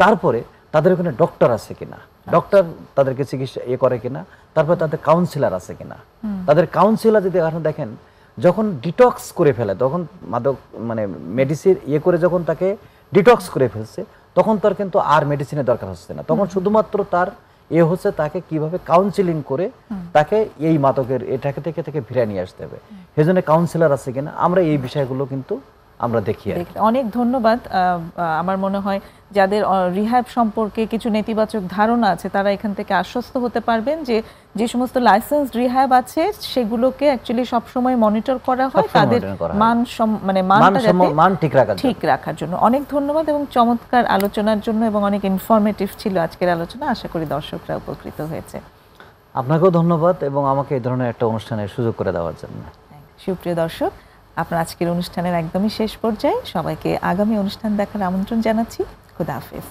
তারপরে তাদের ওখানে ডক্টর আছে কিনা, ডক্টর তাদেরকে চিকিৎসা করে কিনা, তারপরে তাদের কাউন্সিলর আছে কিনা। তাদের কাউন্সিলর যদি এখন দেখেন যখন ডিটক্স করে ফেলে, তখন মাদক মানে মেডিসিন করে যখন তাকে ডিটক্স করে ফেলছে, তখন তার কিন্তু আর মেডিসিনের দরকার হচ্ছে না। তখন শুধুমাত্র তার হচ্ছে তাকে কিভাবে কাউন্সিলিং করে তাকে এই মাদকের এটাকে থেকে ফিরে নিয়ে আসতে হবে। সেজন্য কাউন্সিলর আছে কিনা, আমরা এই বিষয়গুলো কিন্তু আমরা দেখি। অনেক ধন্যবাদ। আমার মনে হয় যাদের রিহ্যাব সম্পর্কে কিছু নেতিবাচক ধারণা আছে, তারা এখান থেকে আশ্বস্ত হতে পারবেন যে সমস্ত লাইসেন্স রিহ্যাব আছে সেগুলোকে অ্যাকচুয়ালি সবসময় মনিটর করা হয়, তাদের মান ঠিক রাখার জন্য। অনেক ধন্যবাদ এবং চমৎকার আলোচনার জন্য, এবং অনেক ইনফরমেটিভ ছিল আজকের আলোচনা। আশা করি দর্শকরা উপকৃত হয়েছে। আপনাকেও ধন্যবাদ এবং আমাকে এই ধরনের একটা অনুষ্ঠানের সুযোগ করে দেওয়ার জন্য। সুপ্রিয় দর্শক, আপনার আজকের অনুষ্ঠানের একদমই শেষ পর্যায়ে। সবাইকে আগামী অনুষ্ঠান দেখার আমন্ত্রণ জানাচ্ছি। খুদা হাফেজ।